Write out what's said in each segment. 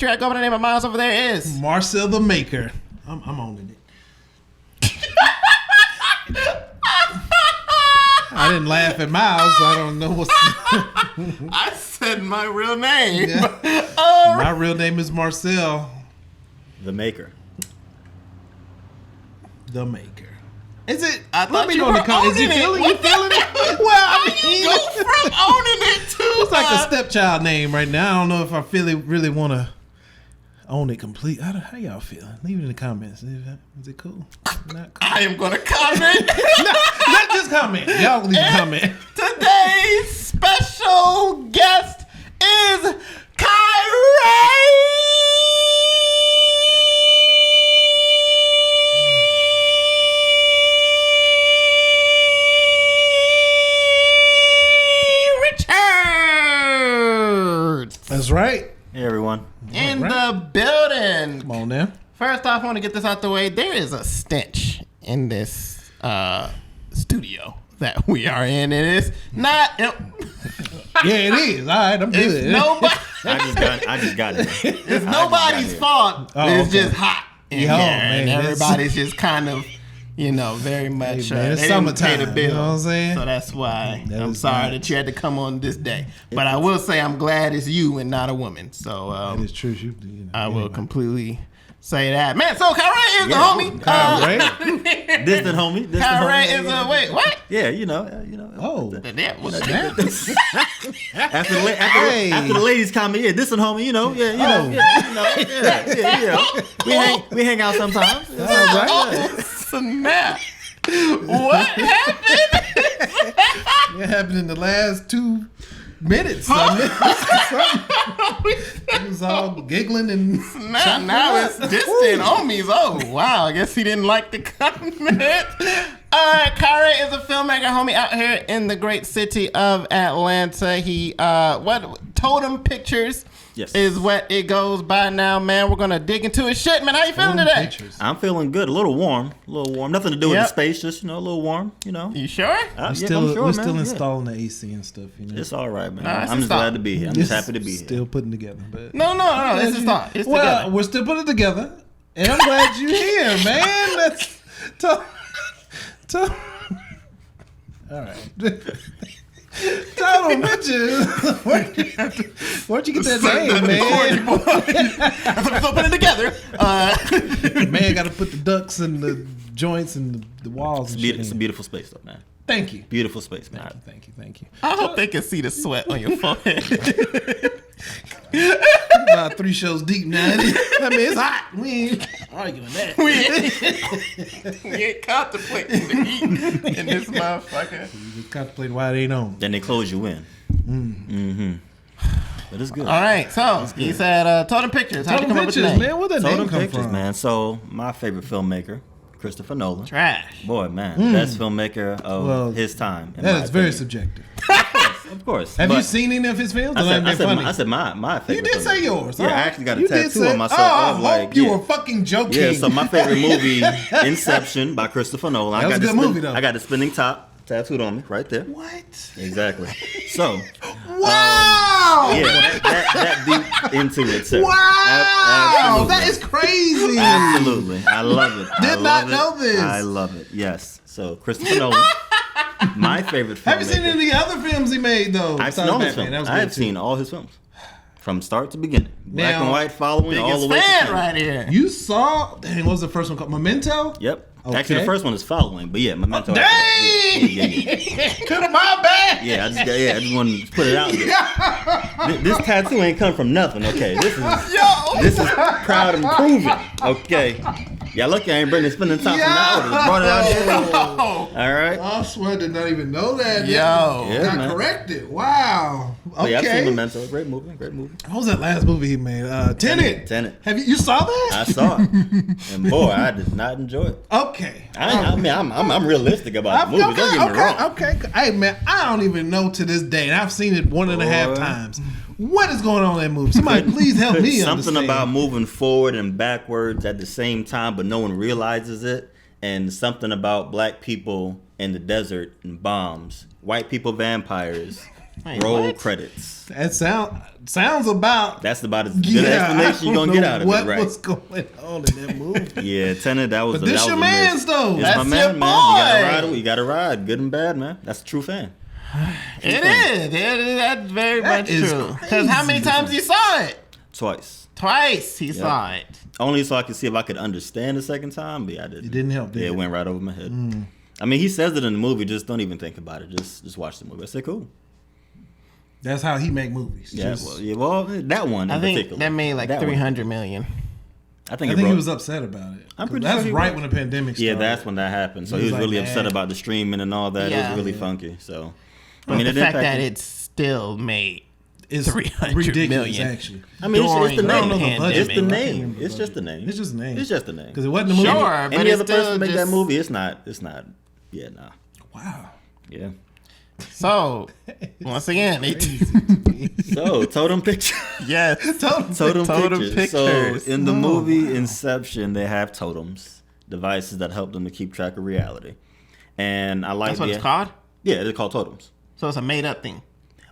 track over the name of Miles over there is Marcel the Maker. I'm owning it. I didn't laugh at Miles, so I don't know what's. I said my real name. Yeah. My real name is Marcel the Maker. the Maker. Is it? Let me know in the comments. Is you feeling it? Well, I mean, Go from owning it to it's like a stepchild name right now. I don't know if I really want to own it complete. How y'all feel? Leave it in the comments. Is it cool? Not cool? I am going to comment. Not just comment. Y'all leave a comment. Today's special guest is Khiray. That's right. Hey, everyone. In the building. Come on now. First off, I want to get this out the way. There is a stench in this studio that we are in. It is not. Yeah, it is. All right, I'm good. Nobody. I just got it. It's nobody's fault. It's just hot in here, and everybody's just kind of, very much. Hey, man, it's they didn't pay summertime. the bill, You know what I'm saying? So that's why I'm is sorry nice. that you had to come on this day. But I will say I'm glad it's you and not a woman. So That is true. I will completely say that. Man, so Khiray is the homie. Khiray? Distant homie. Khiray is a wait. What? Yeah, you know. Oh, What's that? After the ladies comment, yeah, distant homie, We hang out sometimes. all right. Oh, snap. What happened? What happened in the last 2 minutes? It was all giggling and now it's distant homies. Oh, wow. I guess he didn't like the comment. Khiray is a filmmaker, homie, out here in the great city of Atlanta. He, Totem Pictures is what it goes by now, man. We're going to dig into his shit, man. How you feeling today? Pictures. I'm feeling good. A little warm. Nothing to do with the space, just, a little warm, You sure? I'm We're sure, still man. installing the AC and stuff, It's all right, man. Nah, it's I'm just installed. glad to be here. I'm just happy to be here. Still putting together. But No. It's a start. It's well, together. we're still putting it together. And I'm glad you're here, man. That's all right. Totem Pictures. Where'd you get that name, man? So put it together. Man, got to put the ducts and the joints and the walls. And It's a beautiful space, though, man. Thank you. Beautiful space, man. Thank you. I hope they can see the sweat on your forehead. About 3 shows deep now. I mean, it's hot. We ain't arguing that. We ain't contemplating the heat in this motherfucker. You just contemplate why it ain't on. Then they close you in. But it's good. All right, so he said Totem Pictures. How'd you come up with the Pictures, name? man. Where that name Totem come Pictures, from? man. So, my favorite filmmaker, Christopher Nolan. Trash. Boy, man. Best filmmaker of his time. That is very subjective. Of course. Have you seen any of his films? I said Funny? my favorite. You did say yours. Yeah, All I right. actually got a You did tattoo say- on myself. I of hope you were fucking joking. Yeah, so my favorite movie, Inception by Christopher Nolan. That was a good movie, though. I got the spinning top tattooed on me right there. What? Exactly. So, Wow! that deep into it. Sir. Wow! Absolutely. That is crazy. Absolutely. I love it. Did not know this. I love it. Yes. So, Christopher Nolan. My favorite film. Have you seen any other films he made though? I've seen all his films. I've seen all his films. From start to beginning. Black and white following all the way to fan film. right here. You saw? Dang, what was the first one called? Memento. Yep. Okay. Actually, the first one is following, but yeah, Memento. Dang! My bad. Yeah, I just wanted to put it out there. This tattoo ain't come from nothing. Okay, this is proud and proven. Okay, y'all lucky I ain't bringing spinning top from now. Just brought it out here. All right. I swear, I did not even know that. Yo. Yeah, got man. corrected. Wow. But yeah, I've seen Okay. Memento. Great movie. Great movie. What was that last movie he made? Tenet. Tenet. Have you saw that? I saw it, and boy, I did not enjoy it. Okay. I mean, I'm realistic about the movie. Don't get me wrong. Okay. Hey man, I don't even know to this day, and I've seen it 1.5 times. What is going on in that movie? Somebody please help me Something understand. about moving forward and backwards at the same time, but no one realizes it. And something about black people in the desert and bombs, white people vampires, Wait, Roll what? credits. That sounds about. That's about as good an explanation you're gonna get out of it, right? What was going on in that movie? Yeah, Tenet. That was. But this your man's though. It's That's my man, your man. boy. You gotta ride. Good and bad, man. That's a true fan. It is. That's very much true. Because how many times you saw it? Twice he saw it. Only so I could see if I could understand the second time, but yeah, I didn't. It didn't help, did it? It went right over my head. I mean, he says it in the movie. Just don't even think about it. Just watch the movie. I said, cool. That's how he make movies. Yeah, well, that one in particular. That made like $300 million. I think he was upset about it. I'm pretty that's sure right when the pandemic started. Yeah, that's when that happened. So he was like, really upset about the streaming and all that. It was really funky. So, but the fact that it still made $300 million. Actually. I mean, it's the name. It's the name. It's just the name. It's just the name. It's just the name. Because it wasn't the movie. Sure, but any other person make that movie, it's not. Yeah, nah. Wow. Yeah. So, once again, so Totem Pictures. Yes, Totem Pictures. So in the movie Inception, they have totems, devices that help them to keep track of reality. And I like that's what it's called. Yeah, they're called totems. So it's a made up thing.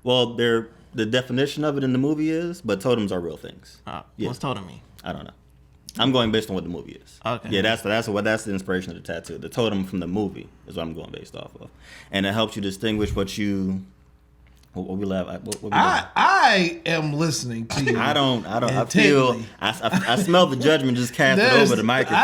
Well, the definition of it in the movie is, but totems are real things. What's totem mean? I don't know. I'm going based on what the movie is. Okay. Yeah, that's the inspiration of the tattoo. The totem from the movie is what I'm going based off of, and it helps you distinguish what you. What we laugh. I am listening to you. I don't. I feel. I smell the judgment just cast over the microphone.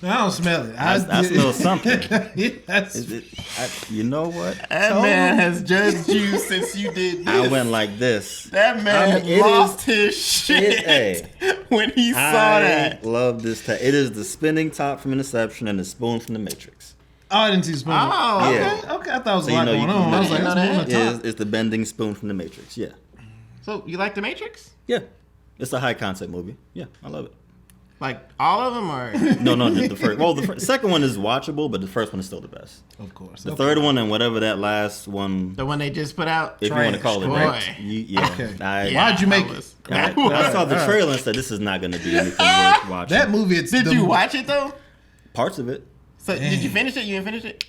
I don't smell it. I smell something. Yes. You know what? That man has judged you since you did this. I went like this. That man lost his shit when he saw that. I love this. It is the spinning top from Inception and the spoon from the Matrix. Oh, I didn't see the spoon. Oh, yeah. Okay. I thought it was a lot going on. I was like, that's the it's the bending spoon from the Matrix. Yeah. So you like the Matrix? Yeah. It's a high concept movie. Yeah, I love it. Like all of them, or no, just the first. Well, the second one is watchable, but the first one is still the best. Of course. The third one and whatever that last one, the one they just put out, if you want to call it, right? Yeah. Okay. Why'd you make it? I saw the trailer and said this is not going to be anything worth watching. That movie. Did you watch it though? Parts of it. So did you finish it? You didn't finish it?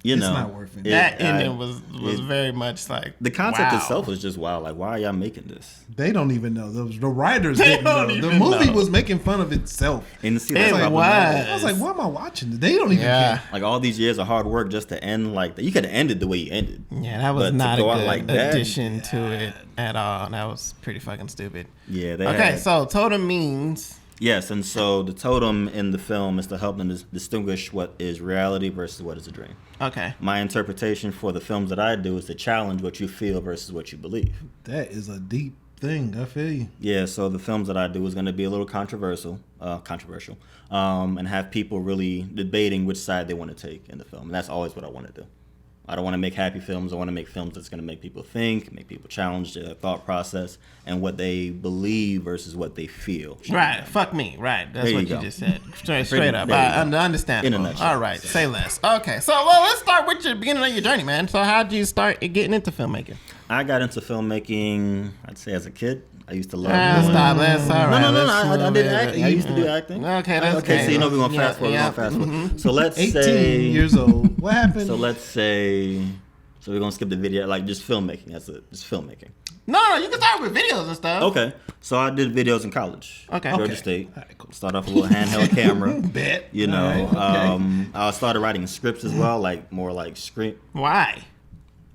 It's not worth it. That ending was very much like the concept itself is just wild. Like, why are y'all making this? They don't even know. The writers didn't know. The movie was making fun of itself. And see, I was like, why am I watching this? They don't even care. Like all these years of hard work just to end like that. You could have ended the way you ended. Yeah, that was not a good addition to it at all. That was pretty fucking stupid. Yeah. So totem means. Yes, and so the totem in the film is to help them distinguish what is reality versus what is a dream. Okay. My interpretation for the films that I do is to challenge what you feel versus what you believe. That is a deep thing. I feel you. Yeah, so the films that I do is going to be a little controversial, and have people really debating which side they want to take in the film. And that's always what I want to do. I don't want to make happy films. I want to make films that's going to make people think, make people challenge their thought process and what they believe versus what they feel. Right. Fuck me. Right. That's what you just said. Straight up. Understandable. In a nutshell. All right. Say less. Okay. So, let's start with the beginning of your journey, man. So, how'd you start getting into filmmaking? I got into filmmaking, I'd say as a kid. I used to love stop. That's all right. No. I did acting. I used to do acting. Okay, that's okay. So you know we're gonna fast forward. So let's 18 say 18 years old. What happened? So let's say we're gonna skip the video, like just filmmaking. That's it. Just filmmaking. No, you can start with videos and stuff. Okay. So I did videos in college. Okay. Georgia State. Right, cool. Start off with a little handheld camera. Bet. You know. Okay. I started writing scripts as well, like more like script. Why?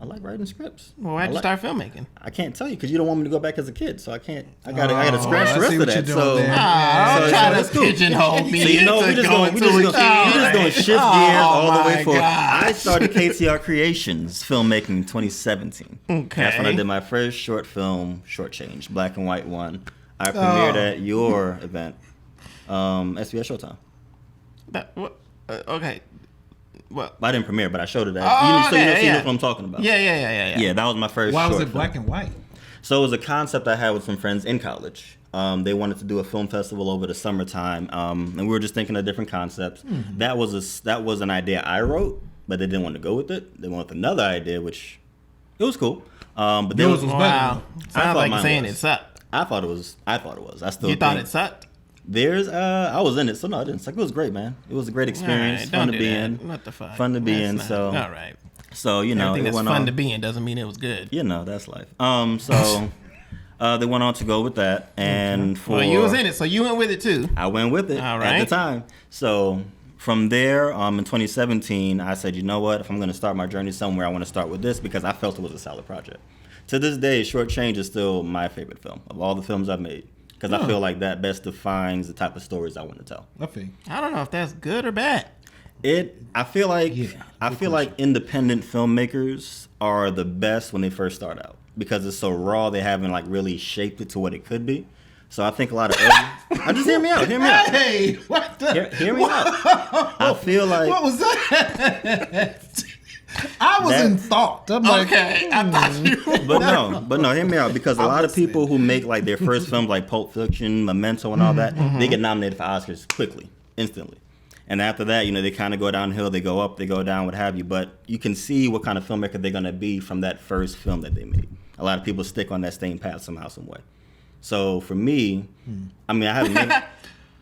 I like writing scripts. Well, why'd you start filmmaking? I can't tell you because you don't want me to go back as a kid, so I can't. I gotta scratch the rest of that. Don't try to pigeonhole me. So you know, we're just going shift gears all the way forward. I started KTR Creations filmmaking in 2017. Okay, that's when I did my first short film, Shortchanged, black and white one. I premiered at your event, SVS Showtime. Okay. Well, I didn't premiere, but I showed it at. So you know what I'm talking about. Yeah. Yeah, that was my first. Why was short it black film. and white? So it was a concept I had with some friends in college. They wanted to do a film festival over the summertime, and we were just thinking of different concepts. Mm-hmm. That was an idea I wrote, but they didn't want to go with it. They went with another idea, which it was cool. But there was wow. Sounds like saying it sucked. I thought it was. I still thought it sucked. I was in it, so no, I didn't. It was great, man. It was a great experience. Fun to be in. What the fuck? Fun to be in. So all right. So, you know, everything it that's went fun on to be in doesn't mean it was good. You know, that's life. So they went on to go with that, and well, you was in it, so you went with it too. I went with it at the time. So from there, in 2017, I said, you know what? If I'm going to start my journey somewhere, I want to start with this because I felt it was a solid project. To this day, Short Change is still my favorite film of all the films I've made because I feel like that best defines the type of stories I want to tell. I don't know if that's good or bad. I feel like independent filmmakers are the best when they first start out because it's so raw. They haven't like really shaped it to what it could be. So I think a lot of just hear me out. Hey, what the? Hear me out. I feel like what was that? I was in thought. I'm like, okay, I thought you. But no, hear me out because a lot of people who make like their first films like Pulp Fiction, Memento, and all that, they get nominated for Oscars quickly, instantly. And after that, you know, they kind of go downhill, they go up, they go down, what have you. But you can see what kind of filmmaker they're going to be from that first film that they made. A lot of people stick on that same path somehow, some way. So for me, I mean, I haven't made...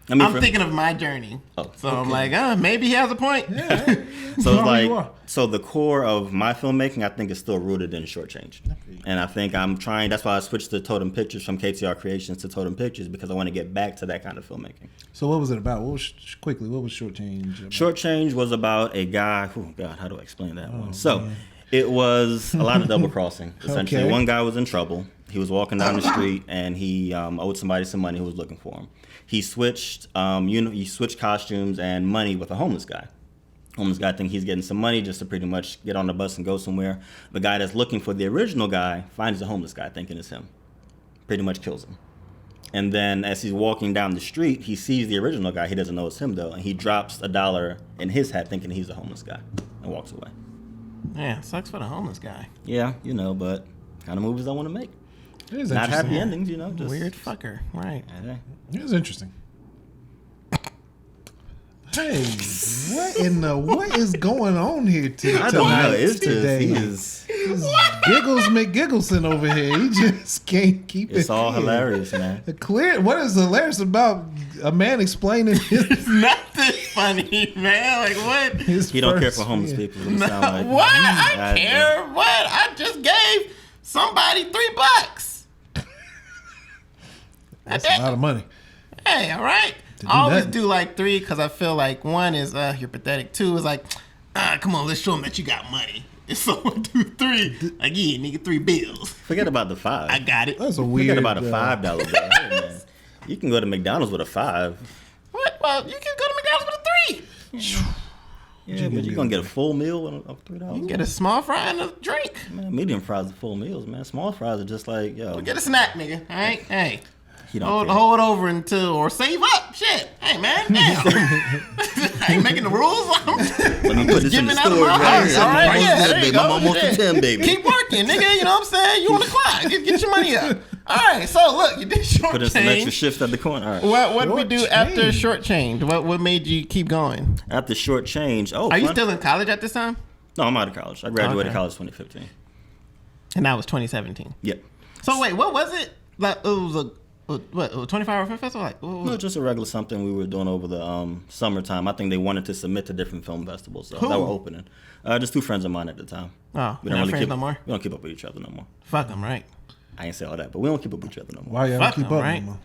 I'm thinking of my journey. I'm like, maybe he has a point. Yeah. So it's like, so the core of my filmmaking, I think, is still rooted in Short Change. And I think I'm trying, that's why I switched to Totem Pictures from KTR Creations to Totem Pictures because I want to get back to that kind of filmmaking. So what was it about? What was Short Change about? Short Change was about a guy, oh God, how do I explain that one? So it was a lot of double crossing, essentially. Okay. One guy was in trouble. He was walking down the street and he owed somebody some money who was looking for him. He switched, he switched costumes and money with a homeless guy. Homeless guy thinks he's getting some money just to pretty much get on the bus and go somewhere. The guy that's looking for the original guy finds the homeless guy thinking it's him. Pretty much kills him. And then as he's walking down the street, he sees the original guy. He doesn't know it's him though. And he drops $1 in his hat thinking he's the homeless guy and walks away. Yeah, sucks for the homeless guy. Yeah, you know, but kind of movies I want to make. It is not interesting. happy endings, you know. Just weird fucker, right? It was interesting. Hey, what is going on here tonight? I don't know. It's today? just Giggles McGiggleson over here. He just can't keep it. It's all hilarious, man. What is hilarious about a man explaining his nothing funny, man? Like what? He don't care for homeless people. No, like, what? I care. What? I just gave somebody $3. That's a lot of money. Hey, all right. I always do like 3 because I feel like 1 is you're pathetic. 2 is like, come on, let's show them that you got money. And so 1, 2, 3, like yeah, nigga, 3 bills. Forget about the 5. I got it. That's a weird. Forget about a $5 bill. Hey, man. You can go to McDonald's with a 5. What? Well, you can go to McDonald's with a 3. Yeah, but you're gonna get a full meal of $3. You can get a small fry and a drink. Man, medium fries are full meals, man. Small fries are just like, yo. Well, get a snack, nigga. All right, hey. Hold over until or save up. Shit. Hey man, damn. I ain't making the rules. Let me put this in the store. All right, yeah, there you go. I'm almost at 10, baby. Keep working, nigga. You know what I'm saying? You on the clock. Get your money up. All right, so look, you did Short Change. Put in some extra shifts at the corner. All right. What did we do after Short Change? What made you keep going? After Short Change, are you still in college at this time? No, I'm out of college. I graduated college 2015. And that was 2017. Yep. So wait, what was it? Like it was a 24-hour film festival? Like, no, just a regular something we were doing over the summertime. I think they wanted to submit to different film festivals that were opening. Just 2 friends of mine at the time. Oh, we don't really friends no more? We don't keep up with each other no more. Fuck them, right? I ain't say all that, but we don't keep up with each other no more. Why y'all fuck keep them, up right? no more?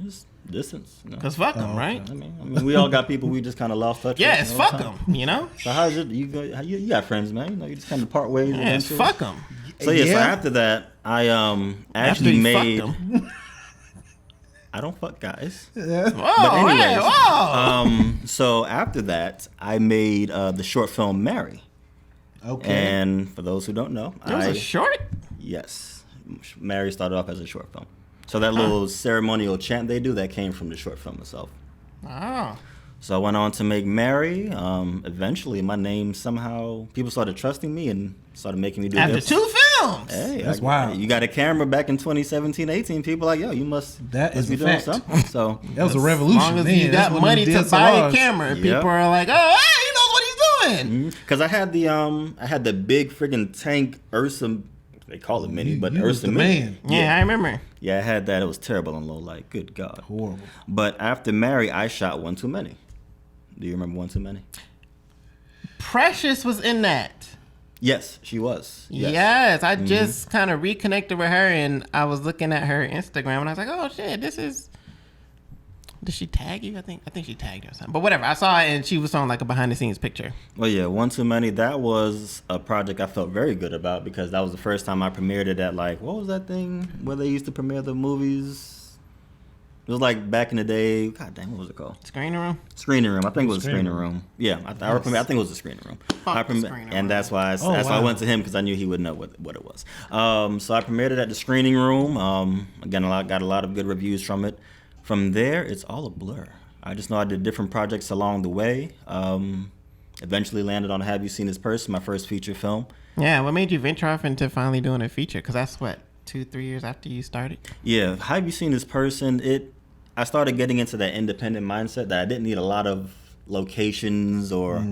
Just distance. Cause fuck them, right? I mean, we all got people we just kind of lost touch with. Yeah, it's fuck them, you know? So how's it? You got friends, man. You know, you just kind of part ways. Yeah, it's fuck them. So so after that, I actually made. I don't fuck guys. Yeah. Whoa, but anyways, hey, whoa. So after that, I made the short film Mary. Okay. And for those who don't know, It was a short? Yes. Mary started off as a short film. So that little ceremonial chant they do, that came from the short film itself. Oh. So I went on to make Mary. Eventually, my name somehow, people started trusting me and started making me do After this. 2 films. Hey, that's wild. You got a camera back in 2017, 18. People like, yo, you must be doing something. So that was a revolution. As long as you got money to buy a camera, people are like, oh, hey, he knows what he's doing. Because I had the big friggin' tank Ursa. They call it mini, but Ursa Mini. Man. Yeah, I remember. Yeah, I had that. It was terrible on low light. Good God. Horrible. But after Mary, I shot One Too Many. Do you remember One Too Many? Precious was in that. Yes, she was. Yes, I just kind of reconnected with her, and I was looking at her Instagram, and I was like, "Oh shit, this is." Did she tag you? I think she tagged you or something. But whatever, I saw it, and she was on like a behind the scenes picture. Well, yeah, One Too Many. That was a project I felt very good about because that was the first time I premiered it at like what was that thing where they used to premiere the movies? It was like back in the day. God damn, what was it called? Screening room. Screening room. I think it was a screening room. Yeah, I think it was a screening room. And that's why I went to him because I knew he would know what it was. So I premiered it at the screening room. Again, got a lot of good reviews from it. From there, it's all a blur. I just know I did different projects along the way. Eventually landed on Have You Seen This Person, my first feature film. Yeah, what made you venture off into finally doing a feature? Because that's what, 2-3 years after you started? Yeah, Have You Seen This Person? I started getting into that independent mindset that I didn't need a lot of locations or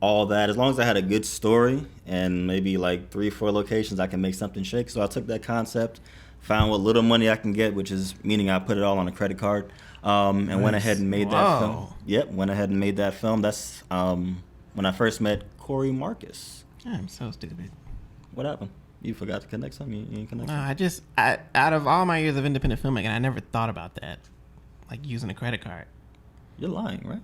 all that. As long as I had a good story and maybe like 3-4 locations, I can make something shake. So I took that concept, found what little money I can get, which is meaning I put it all on a credit card, and went ahead and made that film. Yep, went ahead and made that film. That's when I first met Corey Marcus. I'm so stupid. What happened? You forgot to connect something? You didn't connect something? No, out of all my years of independent filmmaking, I never thought about that, like using a credit card. You're lying, right?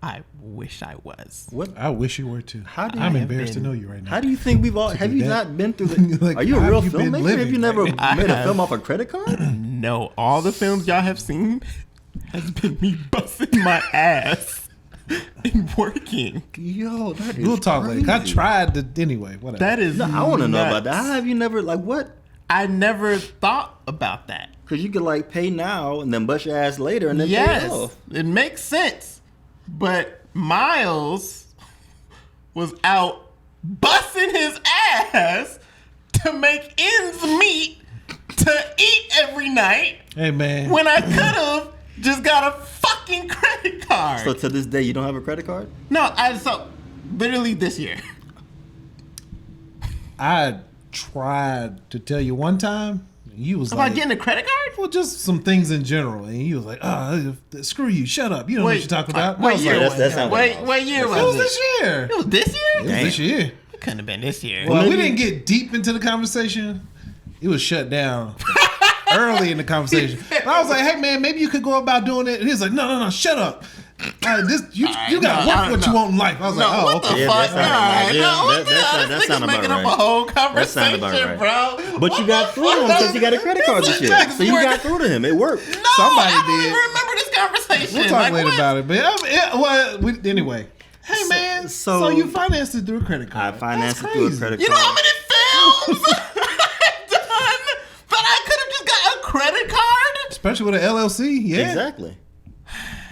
I wish I was. What? I wish you were too. I'm embarrassed to know you right now. How do you think we've all? Have you not been through the? Like, are you a real filmmaker? Have you never made a film off a credit card? No, all the films y'all have seen has been me busting my ass and working. Yo, that is we'll talk crazy. later. I tried to anyway. Whatever. That is. No, I want to know about that. How have you never like what? I never thought about that. Because you could like pay now and then bust your ass later and then pay it off. It makes sense. But Miles was out busting his ass to make ends meet to eat every night. Hey, man. When I could have just got a fucking credit card. So to this day, you don't have a credit card? No, so literally this year. I tried to tell you one time. You was about getting a credit card? Well, just some things in general. And you was like, screw you, shut up. You know what you're talking about. What year was it? What year was it? It was this year. It was this year? It was this year. It couldn't have been this year. Well, we didn't get deep into the conversation. It was shut down early in the conversation. But I was like, hey, man, maybe you could go about doing it. And he was like, no, shut up. You got to work what you want in life. I was like, okay. Yeah, that sounded about right. A whole conversation, that sounded about right. Bro. But you got through to him because he got a credit card this year. So you got through to him. It worked. No, somebody I don't did. even remember this conversation. We'll talk later about it. But anyway. Hey, man. So you financed it through a credit card. I financed it through a credit card. You know how many films I've done that I could have just got a credit card? Especially with an LLC. Yeah. Exactly.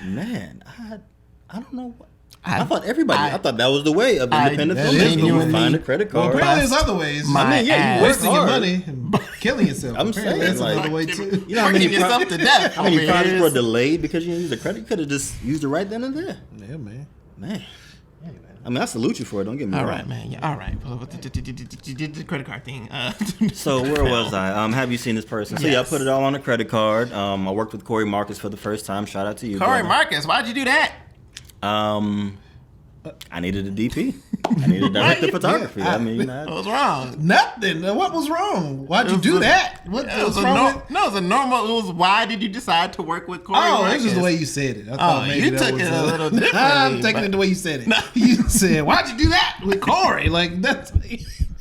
Man, I don't know what. I thought I thought that was the way of independent filmmaking. You find a credit card. Well, apparently there's other ways. You wasting your money and killing yourself. I'm saying, that's like, another way too. You know how many yourself to death. How many projects were delayed because you didn't use a credit? You could have just used it right then and there. Yeah, man. I mean, I salute you for it. Don't get me wrong. All right, man. Yeah, all right. The credit card thing. So where was I? Have you seen this person? So yeah, I put it all on a credit card. I worked with Corey Marcus for the first time. Shout out to you, Corey Marcus. Why'd you do that? I needed a DP. I needed director of photography. What was wrong? Nothing. What was wrong? Why'd you do that? What was wrong? No, it was a normal. It was why did you decide to work with Corey Marcus? It's just the way you said it. I thought maybe you took it a little differently. I'm taking it the way you said it. No. You said, why'd you do that with Corey? Like, that's...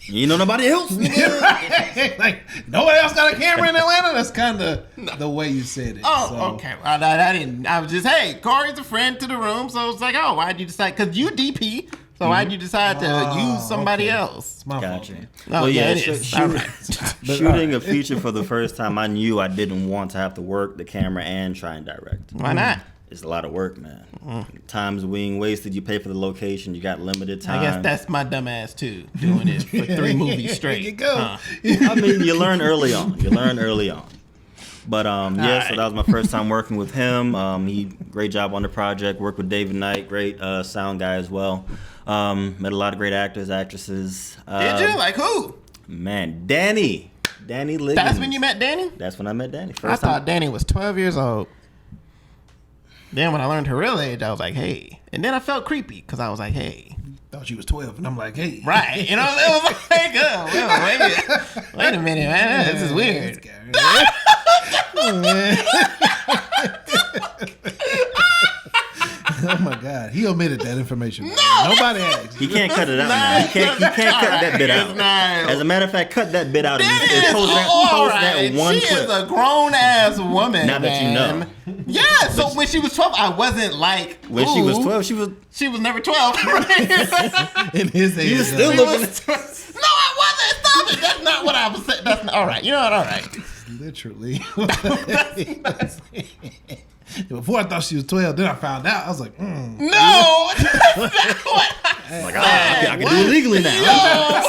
You know nobody else? Right. Like, nobody else got a camera in Atlanta? That's kind of the way you said it. Okay. Well, I didn't. I was just, hey, Corey's a friend to the room. So it's like, why'd you decide? Because you DP. So why'd you decide to use somebody else? It's my fault. Well, yeah, shooting a feature for the first time, I knew I didn't want to have to work the camera and try and direct. Why not? It's a lot of work, man. Time's being wasted. You pay for the location. You got limited time. I guess that's my dumb ass too, doing it for 3 movies straight. There you go. I mean, you learn early on. But so that was my first time working with him. He great job on the project. Worked with David Knight, great sound guy as well. Met a lot of great actors, actresses. Did you? Like who? Man, Danny Liggins. That's when you met Danny? That's when I met Danny. I thought Danny was 12 years old. Then when I learned her real age, I was like, hey. And then I felt creepy because I was like, hey. thought you was 12. And I'm like, hey. Right. You know, it was like, wait a minute, man. This is weird. Oh my God, he omitted that information. No, nobody asked. He can't cut it out now. He can't cut that bit out. As a matter of fact, cut that bit out and post that one she clip. She is a grown ass woman. Now that you know. Yeah. So when she was 12, I wasn't like. When she was 12, she was never 12. In his age, you was still looking. No, I wasn't. Stop it. That's not what I was saying. That's not, all right. You know what? All right. Literally. Before I thought she was 12, then I found out. I was like, No! That's not what I like, I can do it legally now.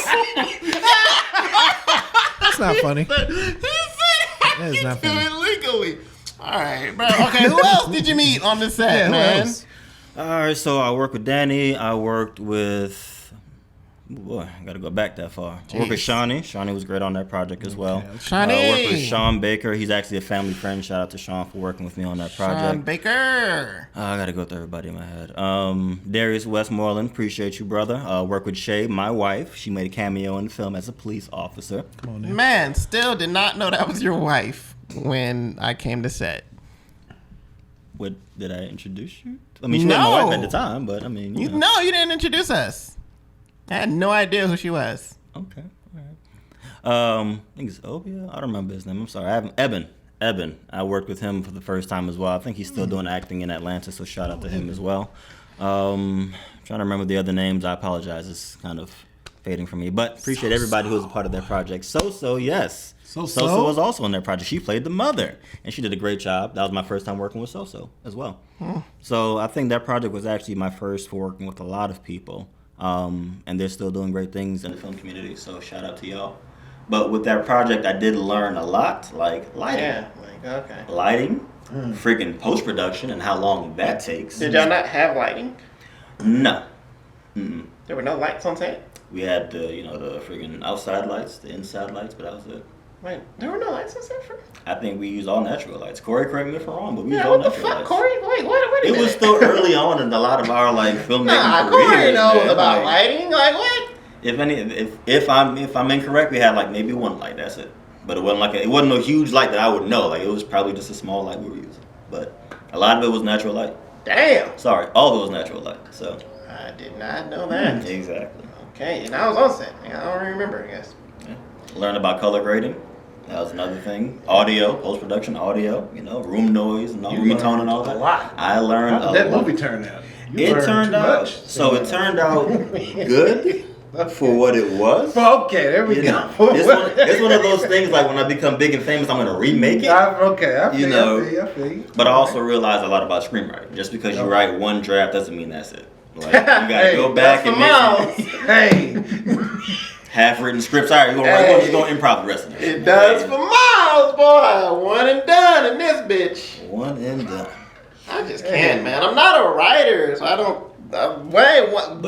That's not funny. He said That is not funny. do it legally. All right, bro. Okay, who else did you meet on the set, man? All right, so I worked with Danny. I worked with... Boy, I got to go back that far. I worked with Shawnee. Shawnee was great on that project as well. Shawnee. I worked with Sean Baker. He's actually a family friend. Shout out to Sean for working with me on that project. Sean Baker. I got to go through everybody in my head. Darius Westmoreland. Appreciate you, brother. Worked with Shay, my wife. She made a cameo in the film as a police officer. Come on, man, still did not know that was your wife when I came to set. What, did I introduce you? I mean, she wasn't my wife at the time, but I mean, you know. No, you didn't introduce us. I had no idea who she was. Okay, all right. I think it's Obia. I don't remember his name. I'm sorry. I haven't. Eben. I worked with him for the first time as well. I think he's still doing acting in Atlanta, so shout out to him as well. Trying to remember the other names. I apologize. It's kind of fading from me, but appreciate everybody who was a part of that project. Yes. So was also on that project. She played the mother, and she did a great job. That was my first time working with So as well. So I think that project was actually my first for working with a lot of people. And they're still doing great things in the film community, so shout out to y'all. But with that project, I did learn a lot, like lighting. Yeah, like, okay. Lighting, freaking post-production, and how long that takes. Did y'all not have lighting? No. There were no lights on set? We had the freaking outside lights, the inside lights, but that was it. Wait, there were no lights on set for? I think we used all natural lights. Corey, correct me if I'm wrong, but we used Yeah, all what the natural fuck, lights. Corey? Wait a minute. It was still early on in a lot of our filmmaking Nah, careers. Corey knows man. about lighting. Like what? If I'm incorrect, we had maybe one light. That's it. But it wasn't it wasn't a huge light that I would know. It was probably just a small light we were using. But a lot of it was natural light. Damn. Sorry, all of it was natural light. So I did not know that. Exactly. Okay, and I was on set. I don't remember. I guess. Yeah. Learned about color grading. That was another thing. Audio, post-production audio, room noise and all, room tone and all that. A lot. I learned How did that movie turn out? It turned out good for what it was. Okay, there we go. It's one of those things when I become big and famous, I'm going to remake it. I feel you. But I also realized a lot about screenwriting. Just because you write one draft doesn't mean that's it. You got to go back and Hey. half-written scripts. All right, we're just going to improv the rest of it. It does for miles, boy. One and done in this bitch. One and done. I just can't, man. I'm not a writer, so I don't.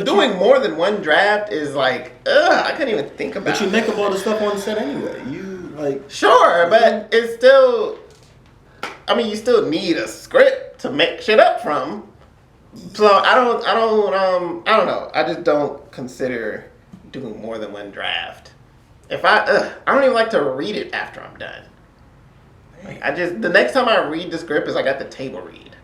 Doing more than one draft is I couldn't even think about it. But you make up all the stuff on set anyway. Sure, but it's still. I mean, you still need a script to make shit up from. So I don't know. I just don't consider doing more than one draft. If I don't even like to read it after I'm done. The next time I read the script is at the table read.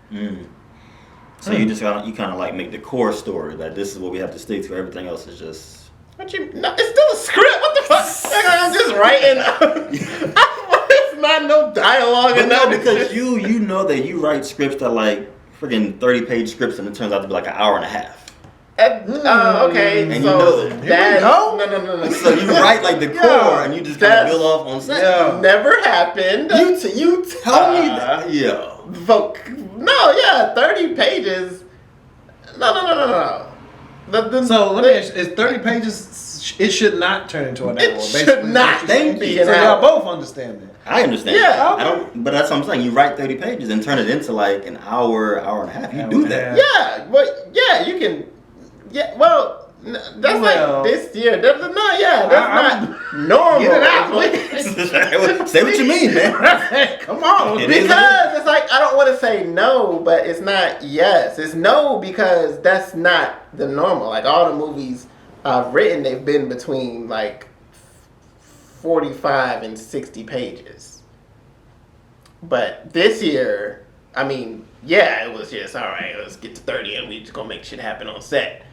So you kind of make the core story that this is what we have to stick to. Everything else is just. It's still a script. What the fuck? I'm just writing. It's not no dialogue. But no, because you know that you write scripts that friggin' 30-page scripts and it turns out to be an hour and a half. Okay, and so that no. So you write the core and you just kind of build off on set. Never happened. You tell me that. Yeah. 30 pages. No. So let me ask you, is 30 pages? It should not turn into an hour. It should not be an hour. So y'all hour. both understand that. I understand. Yeah. I don't. But that's what I'm saying. You write 30 pages and turn it into an hour and a half. You do that. Yeah, but you can. Yeah, well, That's like this year. That's not normal. Get it out. Say what you mean, man. Come on. Because it's like, I don't want to say no, but it's not yes. It's no because that's not the normal. Like all the movies I've written, they've been between like 45 and 60 pages. But this year, I mean, yeah, it was just, all right, let's get to 30 and we just gonna make shit happen on set.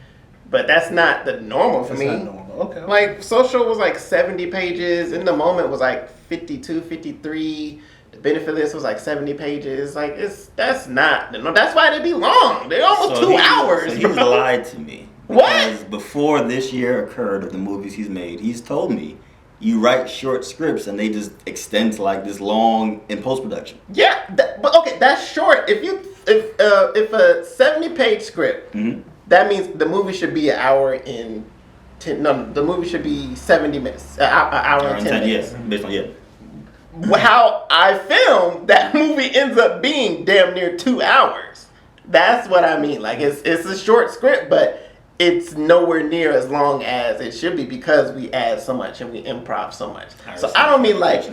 But that's not the normal for me. That's not normal. Okay. Like, Social was like 70 pages. In the Moment was like 52, 53. The Benefit List was like 70 pages. Like, that's not, that's why they be long. They're almost 2 hours. So he's lied to me. Because before this year occurred of the movies he's made, he's told me, you write short scripts and they just extend to like this long in post-production. Yeah, but okay, that's short. If a 70-page script, that means the movie should be an hour and 10. No, the movie should be 70 minutes. An hour and 10 minutes. Yeah, based on How I filmed that movie ends up being damn near 2 hours. That's what I mean. Like it's a short script, but it's nowhere near as long as it should be because we add so much and we improv so much. So I don't mean like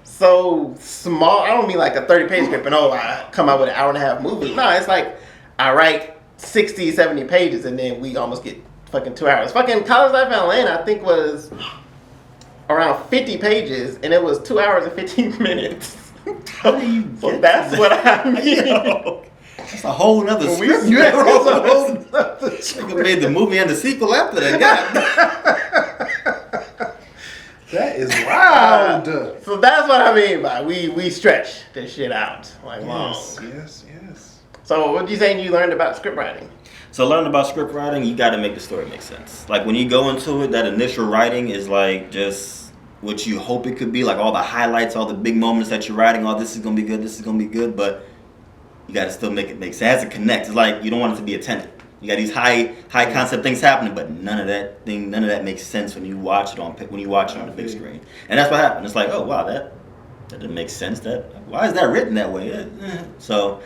so small. I don't mean like a 30-page script and I come out with an hour-and-a-half movie. No, it's like I write 60, 70 pages and then we almost get fucking 2 hours. Fucking College Life in Atlanta, I think was around 50 pages and it was 2 hours and 15 minutes. How do you So that's what I mean. That's a whole nother script. Nigga made the movie and the sequel after that. That is wild. So that's what I mean by we stretch this shit out like long. Yes. So what you saying you learned about script writing? So learning about script writing, you got to make the story make sense. Like when you go into it, that initial writing is like just what you hope it could be, like all the highlights, all the big moments that you're writing. Oh, this is gonna be good. This is gonna be good, but you got to still make it make sense. It has to connect. It's like you don't want it to be attendant. You got these high concept things happening, but none of that makes sense when you watch it on the big screen. And that's what happened. It's like, oh wow, that didn't make sense. Why is that written that way? So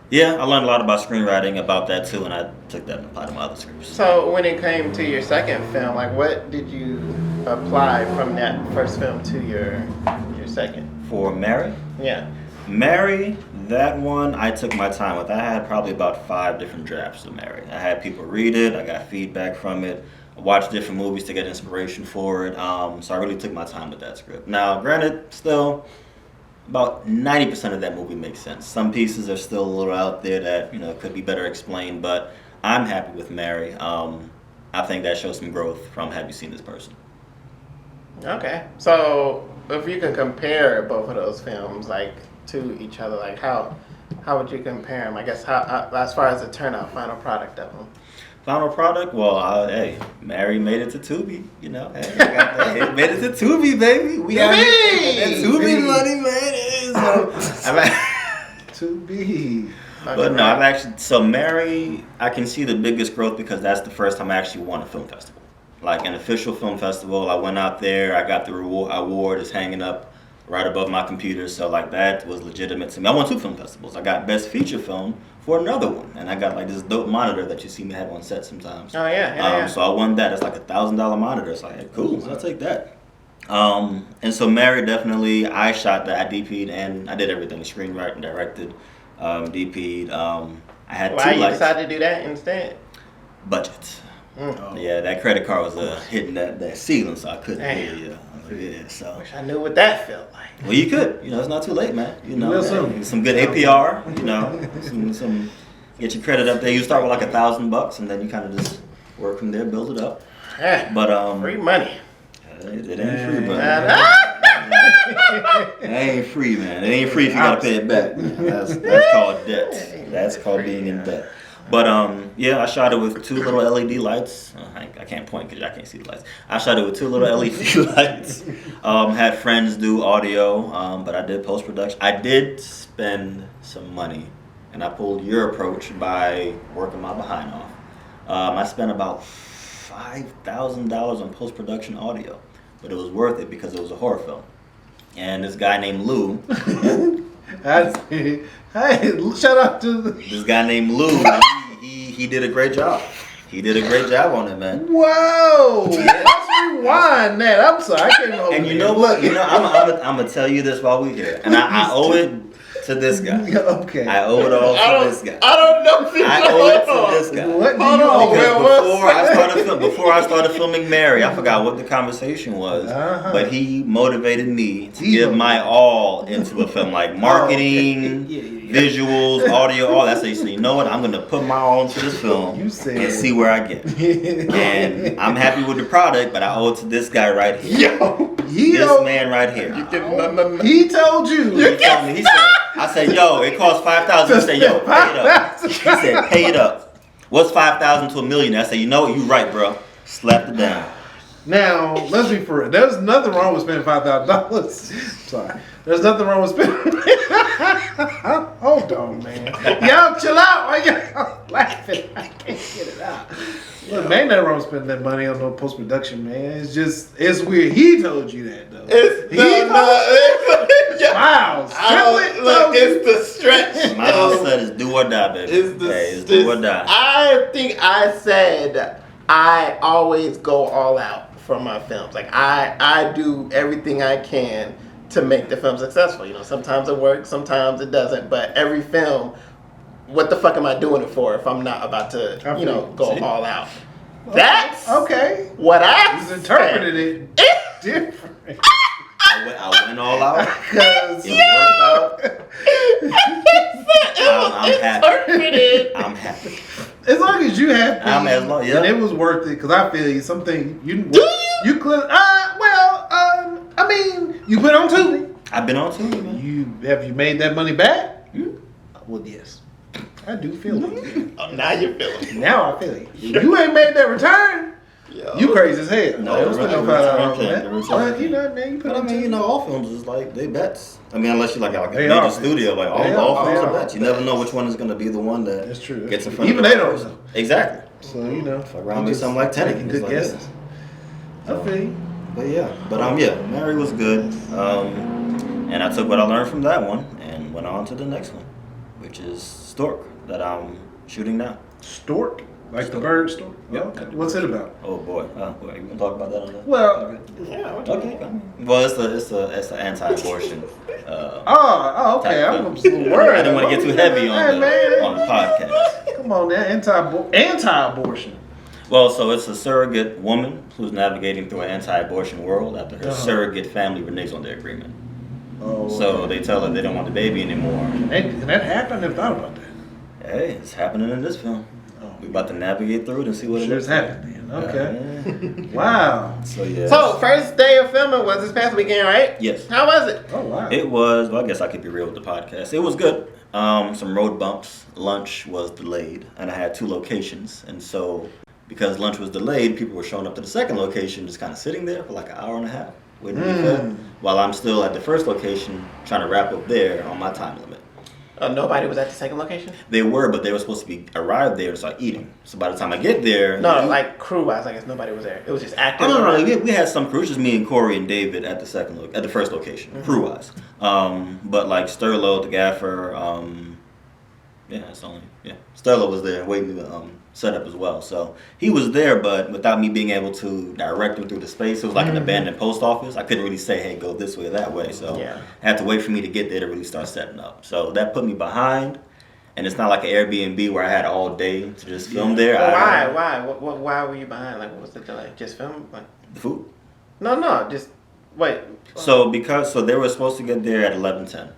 yeah, I learned a lot about screenwriting about that too, and I took that and applied to my other scripts. So when it came to your second film, like what did you apply from that first film to your second? For Mary? Yeah. Mary, that one I took my time with. I had probably about 5 different drafts of Mary. I had people read it. I got feedback from it. I watched different movies to get inspiration for it. So I really took my time with that script. Now, granted, still about 90% of that movie makes sense. Some pieces are still a little out there that could be better explained, but I'm happy with Mary. I think that shows some growth from Have You Seen This Person? Okay. So if you can compare both of those films, like to each other, like how would you compare them? I guess how as far as the turnout, final product of them. Final product? Well, hey, Mary made it to TUBI, Hey, I got that. It made it to TUBI, baby. We got that TUBI money, man. TUBI. But no, I've actually, so Mary, I can see the biggest growth because that's the first time I actually won a film festival. Like an official film festival. I went out there, I got the award, it's hanging up right above my computer, so like that was legitimate to me. I won 2 film festivals. I got Best Feature Film for another one, and I got like this dope monitor that you see me have on set sometimes. Oh yeah. So I won that. It's like a $1,000 monitor. It's like, hey, cool, I'll take that. And so Mary, definitely, I shot that. I DP'd and I did everything: screenwriting, directed, DP'd. I had 2 lights. Why you decided to do that instead? Budget. Yeah, that credit card was hitting that ceiling, so I couldn't. Yeah, so. Wish I knew what that felt like. Well, you could. It's not too late, man. Some good APR. Some get your credit up there. You start with like $1,000, and then you kind of just work from there, build it up. Yeah, but free money. It ain't free, brother. It ain't free, man. It ain't free if you gotta pay it back. That's called debt. That's called being in debt. But yeah, I shot it with 2 little LED lights. I can't point because I can't see the lights. I shot it with 2 little LED lights. Had friends do audio, but I did post-production. I did spend some money, and I pulled your approach by working my behind off. I spent about $5,000 on post-production audio, but it was worth it because it was a horror film. And this guy named Lou. Hey, shout out to this guy named Lou. He did a great job. He did a great job on it, man. Whoa! Let's rewind that. I'm sorry, I can't hold. And you know what? I'm gonna tell you this while we're here, and I owe it to this guy. Okay. I owe it all to this guy. I don't know if I owe it to this guy. What do you owe? Because before I started filming Mary, I forgot what the conversation was, but he motivated me to give my all into a film, like marketing, visuals, audio, all that. So you say, you know what? I'm gonna put my all into this film and see where I get. And I'm happy with the product, but I owe it to this guy right here. This man right here. He told you. He told me. He said, I said, yo, it costs $5,000. He said, yo, pay it up. He said, pay it up. What's $5,000 to $1 million? I said, you know what? You right, bro. Slapped it down. Now, let's be for real. There's nothing wrong with spending $5,000. Sorry. There's nothing wrong with spending. Hold on, man. Y'all chill out. Why y'all laughing? I can't get it out. Look, man, nothing wrong with spending that money on no post production, man. It's weird. He told you that though. Wow. Look, it's the stretch. My house said it's do or die, baby. It's do or die. I think I said I always go all out for my films. Like I do everything I can to make the film successful. You know, sometimes it works, sometimes it doesn't. But every film, what the fuck am I doing it for if I'm not about to, go all out? That's okay. What I He's interpreted it different. I went all out. Because it worked out. I'm happy. I'm happy. As long as you happy, and it was worth it. Because I feel you. Something you could. I mean, you put on TUBI. I've been on TUBI, man. Have you made that money back? Well, yes. I do feel it. Oh, now you feel it. Now I feel it. You ain't made that return. Yo. You crazy as hell. No, the return, man. You put all films is like they bets. I mean, unless you like a major studio, like all films are bets. You never know which one is going to be the one that gets in front. Even they don't know. Exactly. So around me something like Tenet. Good guesses. I feel you. But Mary was good. And I took what I learned from that one and went on to the next one, which is Stork, that I'm shooting now. Stork? Like Stork. The bird Stork? Yep. Okay. What's it about? Oh boy. You want to talk about that on the okay. Well, it's an anti-abortion. Okay. I'm a little worried. I didn't want to get too heavy on the podcast. Come on now, anti-abortion. Well, so it's a surrogate woman who's navigating through an anti-abortion world after her surrogate family reneges on their agreement. So they tell her they don't want the baby anymore. And that happened? I never thought about that. Hey, it's happening in this film. We're about to navigate through it and see what it looks like. Happening. Okay. Wow. So first day of filming was this past weekend, right? Yes. How was it? Oh wow. It was. Well, I guess I could be real with the podcast. It was good. Some road bumps. Lunch was delayed, and I had 2 locations, and so because lunch was delayed, people were showing up to the second location, just kind of sitting there for like an hour and a half waiting to be fed, while I'm still at the first location trying to wrap up there on my time limit. Nobody was at the second location? They were, but they were supposed to be arrived there to start eating. So by the time I get there... No, like crew-wise, I guess nobody was there. It was just actors. No. We had some crew, just me and Corey and David at the first location, crew-wise. But like Sterlo, the gaffer, Sterlo was there waiting to set up as well. So he was there, but without me being able to direct him through the space, it was like an abandoned post office. I couldn't really say, hey, go this way or that way. So I had to wait for me to get there to really start setting up. So that put me behind. And it's not like an Airbnb where I had all day to just film there. Well, why were you behind? Like, what was the delay? Just film? Like the food? No, just wait. So they were supposed to get there at 11:10.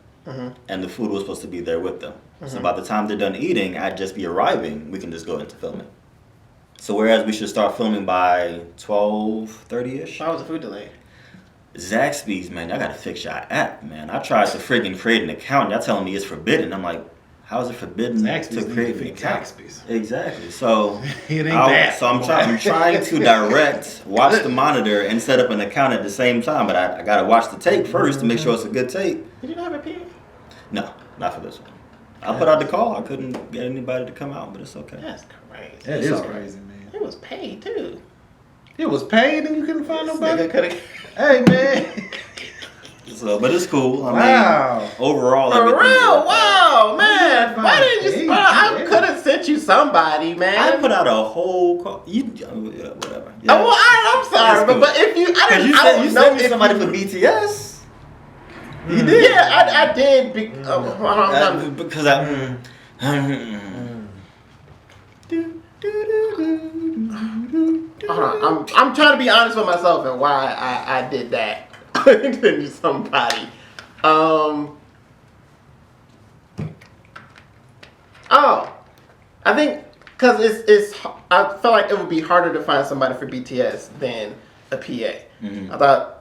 And the food was supposed to be there with them. So by the time they're done eating, I'd just be arriving. We can just go into filming. So whereas we should start filming by 12:30ish. Why was the food delayed? Zaxby's, man, I gotta fix your app, man. I tried to friggin' create an account. Y'all telling me it's forbidden. I'm like, how is it forbidden to create an account? Zaxby's. Exactly. So it ain't that. So I'm trying to direct, watch the monitor, and set up an account at the same time. But I gotta watch the tape first to make sure it's a good tape. Did you not have a PA? No, not for this one. I put out the call. I couldn't get anybody to come out, but it's okay. That's crazy. That is crazy, man. It was paid too. It was paid and you couldn't find nobody? Hey, man. So, but it's cool. I mean, overall, for real? Wow, man. Why didn't you? I could have sent sent you somebody, man. I put out a whole call. Whatever. Yeah. Oh, well, I'm sorry, Cool. but if you, I didn't, You I said don't you know sent me if somebody you, for BTS. You did. Yeah, I did. Because I. I'm trying to be honest with myself and why I did that to somebody. I think because it's I felt like it would be harder to find somebody for BTS than a PA. I thought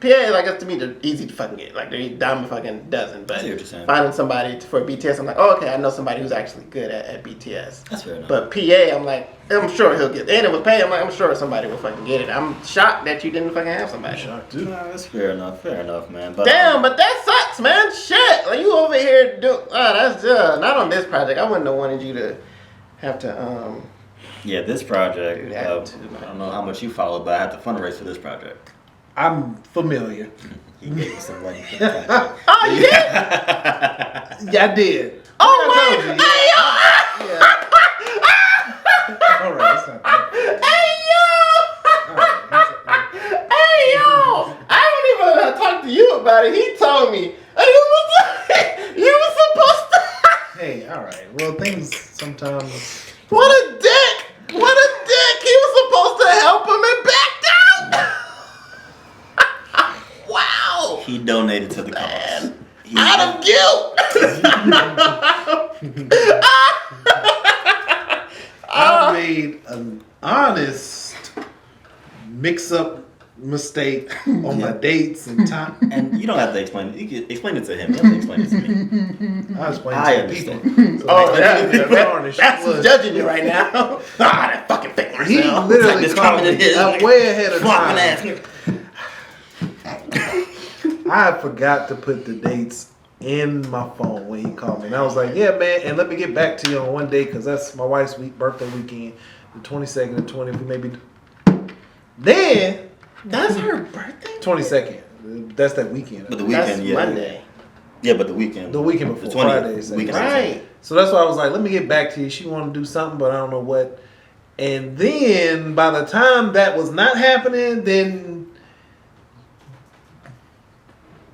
PA, like, to me, they're easy to fucking get. Like, they're dime a fucking dozen. But finding somebody for BTS, I'm like, oh, okay, I know somebody who's actually good at BTS. That's fair enough. But PA, I'm like, I'm sure he'll get it. And it was Pay, I'm like, I'm sure somebody will fucking get it. I'm shocked that you didn't fucking have somebody. Shocked too. No, that's fair enough, man. But, damn, but that sucks, man. Shit. Like, you over here that's not on this project. I wouldn't have wanted you to have to, yeah, this project, do that I too, don't know how much you follow, but I had to fundraise for this project. I'm familiar. He gave me some money. Oh, you did? Yeah, I did. Oh, I wait. told you. Yeah. All right, it's not bad. Hey, yo! I don't even talk to you about it. He told me. You were supposed to. Hey, all right. Well, things sometimes. What a dick! What a dick! He was supposed to help him and backed out. Wow! He donated to the cause. Out of guilt. I made an honest mix-up mistake on my dates and time. And you don't have to explain it. You can explain it to him. You don't have to explain it to me. I explained I to understand. people. So Oh, that's that's who's judging you right now. That fucking fake He Marcel. literally This called comment me is like, way ahead of flopping time. ass nigga. I forgot to put the dates in my phone when he called me. And I was like, yeah, man, and let me get back to you on one day because that's my wife's birthday weekend, the 22nd and 20th. We maybe. Then. That's her birthday? 22nd. That's that weekend. But the weekend, That's yeah. Monday. Yeah, but the weekend. The weekend before, Friday. Weekend. Right. So that's why I was like, let me get back to you. She wanted to do something, but I don't know what. And then by the time that was not happening, then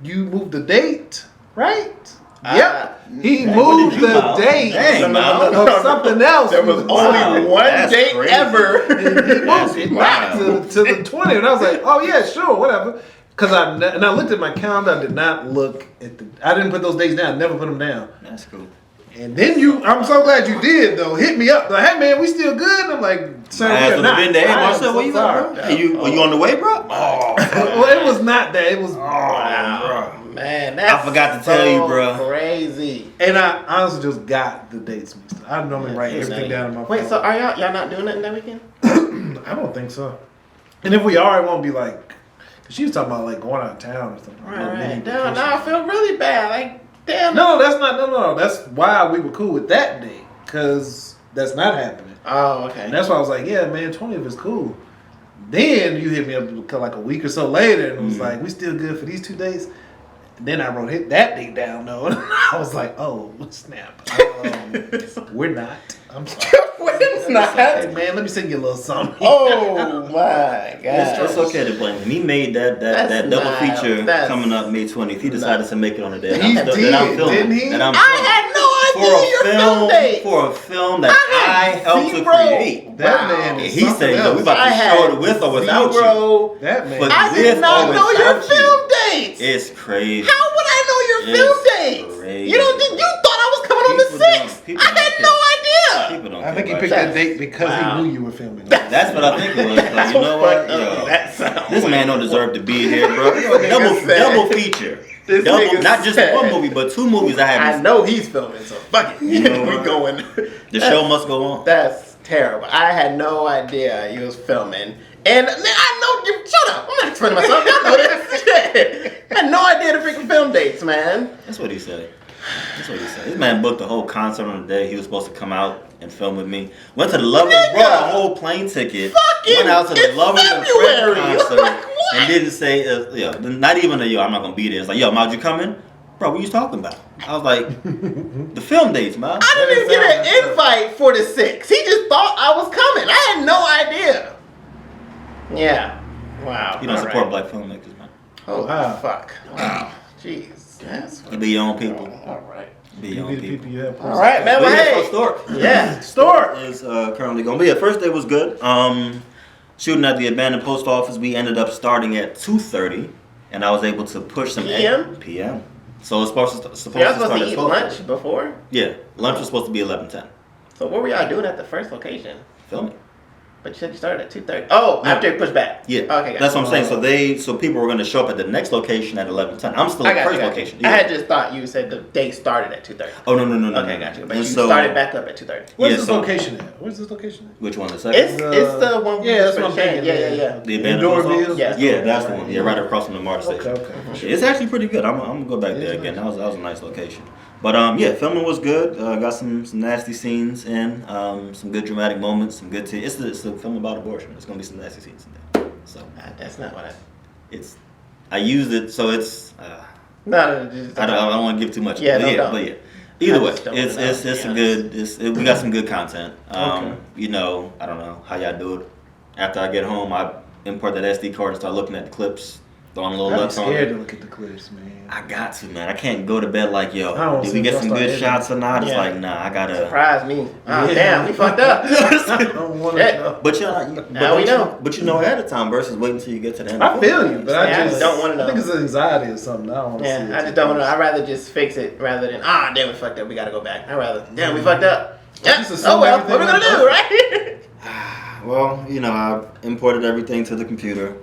you moved the date, right? Yep. He moved the date of something else. There was only one date crazy. ever. And he moved it back to the 20th. And I was like, oh yeah, sure, whatever. Because I looked at my calendar. I did not look at I didn't put those dates down. I never put them down. That's cool. And then I'm so glad you did though. Hit me up like, hey man, we still good? And I'm like, sir, we're not. Been there. I am Marcel, so where you sorry. at, bro? Were you on the way, bro? Oh, Well, it was not that. It was. Wow. Man, that's I forgot to tell you, bro. Crazy. And I honestly just got the dates mixed up. I normally write everything down in my phone. Wait, so are y'all not doing nothing that weekend? I don't think so. And if we are, it won't be like. Cause she was talking about like going out of town or something. Right. No, I feel really bad. Like, damn. No, that's not. No. That's why we were cool with that date. Cause that's not happening. Oh, okay. And that's why I was like, yeah, man, 20th is cool. Then you hit me up like a week or so later and was like, we still good for these 2 days. And then I wrote that date down though. And I was like, oh, snap. We're not. I'm sorry. We're not. Hey, man, let me sing you a little something. Oh my God. It's okay to blame him. He made that double feature coming up May 20th. He decided to make it on the day. He that I'm filming. didn't he? I had no idea your film date. For a film that I helped to create. That man is He something said, else. we about to show it with or without you. That man. But I did with not or know your without you. film dates. It's crazy. How would I know your film dates? Crazy. You thought I was coming on the 6th. I had no idea. People don't I think he care picked about that date because he knew you were filming. That's what I think it was. Like, you know what? Yo, this man don't deserve to be here, bro. Double feature. Not just one movie, but 2 movies I had. I know he's filming, so fuck it. We're going. The show must go on. That's terrible. I had no idea he was filming. And I know you. Shut up. I'm not explaining myself. Y'all know this shit. I had no idea the freaking film dates, man. That's what he said. This man booked a whole concert on the day he was supposed to come out and film with me. Went to the Lovers, bought a whole plane ticket. Went out to the Lovers and Friends concert and didn't say, not even I'm not gonna be there. It's like, yo, Maj, you coming? bro, what you talking about? I was like, the film dates, man. I didn't even get an invite for the 6th. He just thought I was coming. I had no idea. Yeah. Wow. You don't support black filmmakers, man. Oh, wow. Fuck. Wow. Jeez. Yes. You be your own people. All right. Be your own people. you have. All right, man. But Well, yeah, hey. so Stork. Yeah. Stork is currently going. But yeah, first day was good. Shooting at the abandoned post office, we ended up starting at 2:30, and I was able to push some PM? PM. So it's supposed to Y'all start supposed to at eat 12. lunch before? Yeah, lunch was supposed to be 11:10. So what were y'all doing at the first location? Filming. But you said you started at 2:30. Oh, No. after you pushed back. Yeah, Okay, that's got what I'm saying. So people were going to show up at the next location at 11:10. I'm still at the first location. I had just thought you said the day started at 2:30. Oh no. Okay, got you. But And you so- started back up at 2:30. Where's this location at? Where's this location at? Which one? The second? It's the one. Yeah, that's what I'm thinking. Yeah. The abandoned post office? Yeah. Yeah, that's the one. Yeah, right across from the MARTA station. Okay. It's actually pretty good. I'm gonna go back there again. That was a nice location. But yeah, filming was good. Got some nasty scenes in, some good dramatic moments, some good. It's a film about abortion. It's gonna be some nasty scenes in there. So That's not what I used it, so it's. No, I don't want to give too much. Yeah, but don't. But yeah. Either way, just don't it's know, it's to be a good. We got some good content. Okay. You know, I don't know how y'all do it. After I get home, I import that SD card and start looking at the clips. Throwing a little I'm looks on scared it. to look at the clips, man. I got to, man. I can't go to bed like, I yo, don't did see we get if some y'all good start shots or not? It's Yeah. like, nah, I gotta. Surprise me. Oh, Yeah. damn, we fucked up. I don't want Yeah. to. But Now we know. But you know ahead of time versus waiting until you get to the end. I feel you, but Yeah, I I just don't wanna know. I think it's anxiety or something. I don't want to see it. Yeah, I just don't want to. I'd rather just fix it rather than, damn, we fucked up. We got to go back. I'd rather, damn, we fucked up. Yeah. just assume Oh, well, what are we going to everything do, right? Well, you know, I imported everything to the computer,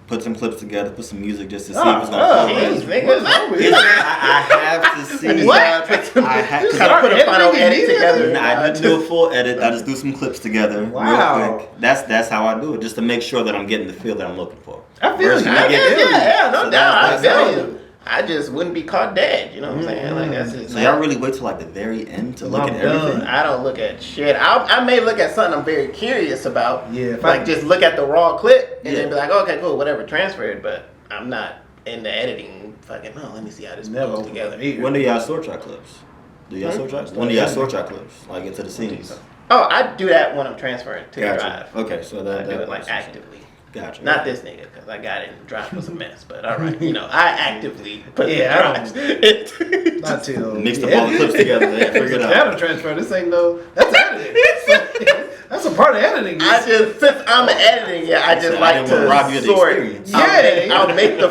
put some clips together, put some music just to see what's going on. Jeez, nigga. What's wrong with I you? have to see. What? I had to Gotta put a final editing edit immediately? together. Nah, I didn't do a full edit. I just do some clips together Wow. real quick. That's how I do it, just to make sure that I'm getting the feel that I'm looking for. I feel Versus you. I Yeah, get- no So doubt. I that's feel how you. I just wouldn't be caught dead. You know what I'm saying? Like that's just. So y'all really wait till like the very end to look I'm at done. everything? I don't look at shit. I may look at something I'm very curious about. Yeah, if Like I- just look at the raw clip and Yeah. then be like, okay, cool, whatever, transfer it. But I'm not in the editing. Fucking no. Let me see how this Never goes together. When do y'all sort your clips? Do y'all sort your? When do y'all sort your clips? Like into the scenes? Oh, I do that when I'm transferring to the Gotcha. drive. Okay, so that I do it like that's- actively. Gotcha. Not this nigga, because I got it and the drive was a mess. But all right, you know, I actively put Yeah, I the drives. Not till Mixed up all the clips together. Yeah, figure it out. Data transfer. This ain't no. That's editing. That's a part of editing. I just, since I'm editing, yeah, I just So I like didn't wanna to rob you of the sort. experience. I'll make the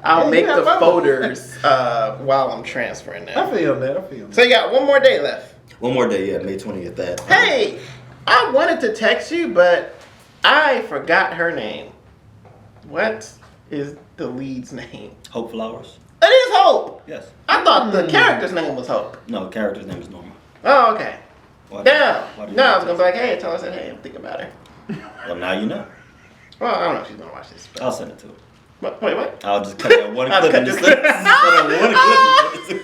I'll Yeah, make you got the fun. folders while I'm transferring I them. feel that. I feel that. So you got one more day left. One more day, yeah, May 20th. That. Hey, I wanted to text you, but I forgot her name. What is the lead's name? Hope Flowers. It is Hope. Yes. I thought the character's name was Hope. No, the character's name is Norma. Oh, okay. Why- Damn. why do you No, I know was gonna be like, hey, tell us that. Hey, I'm thinking about her. Well, now you know. Well, I don't know if she's gonna watch this. But... I'll send it to her. Wait, what? I'll just cut that one I'll clip cut and just this put clip. one clip.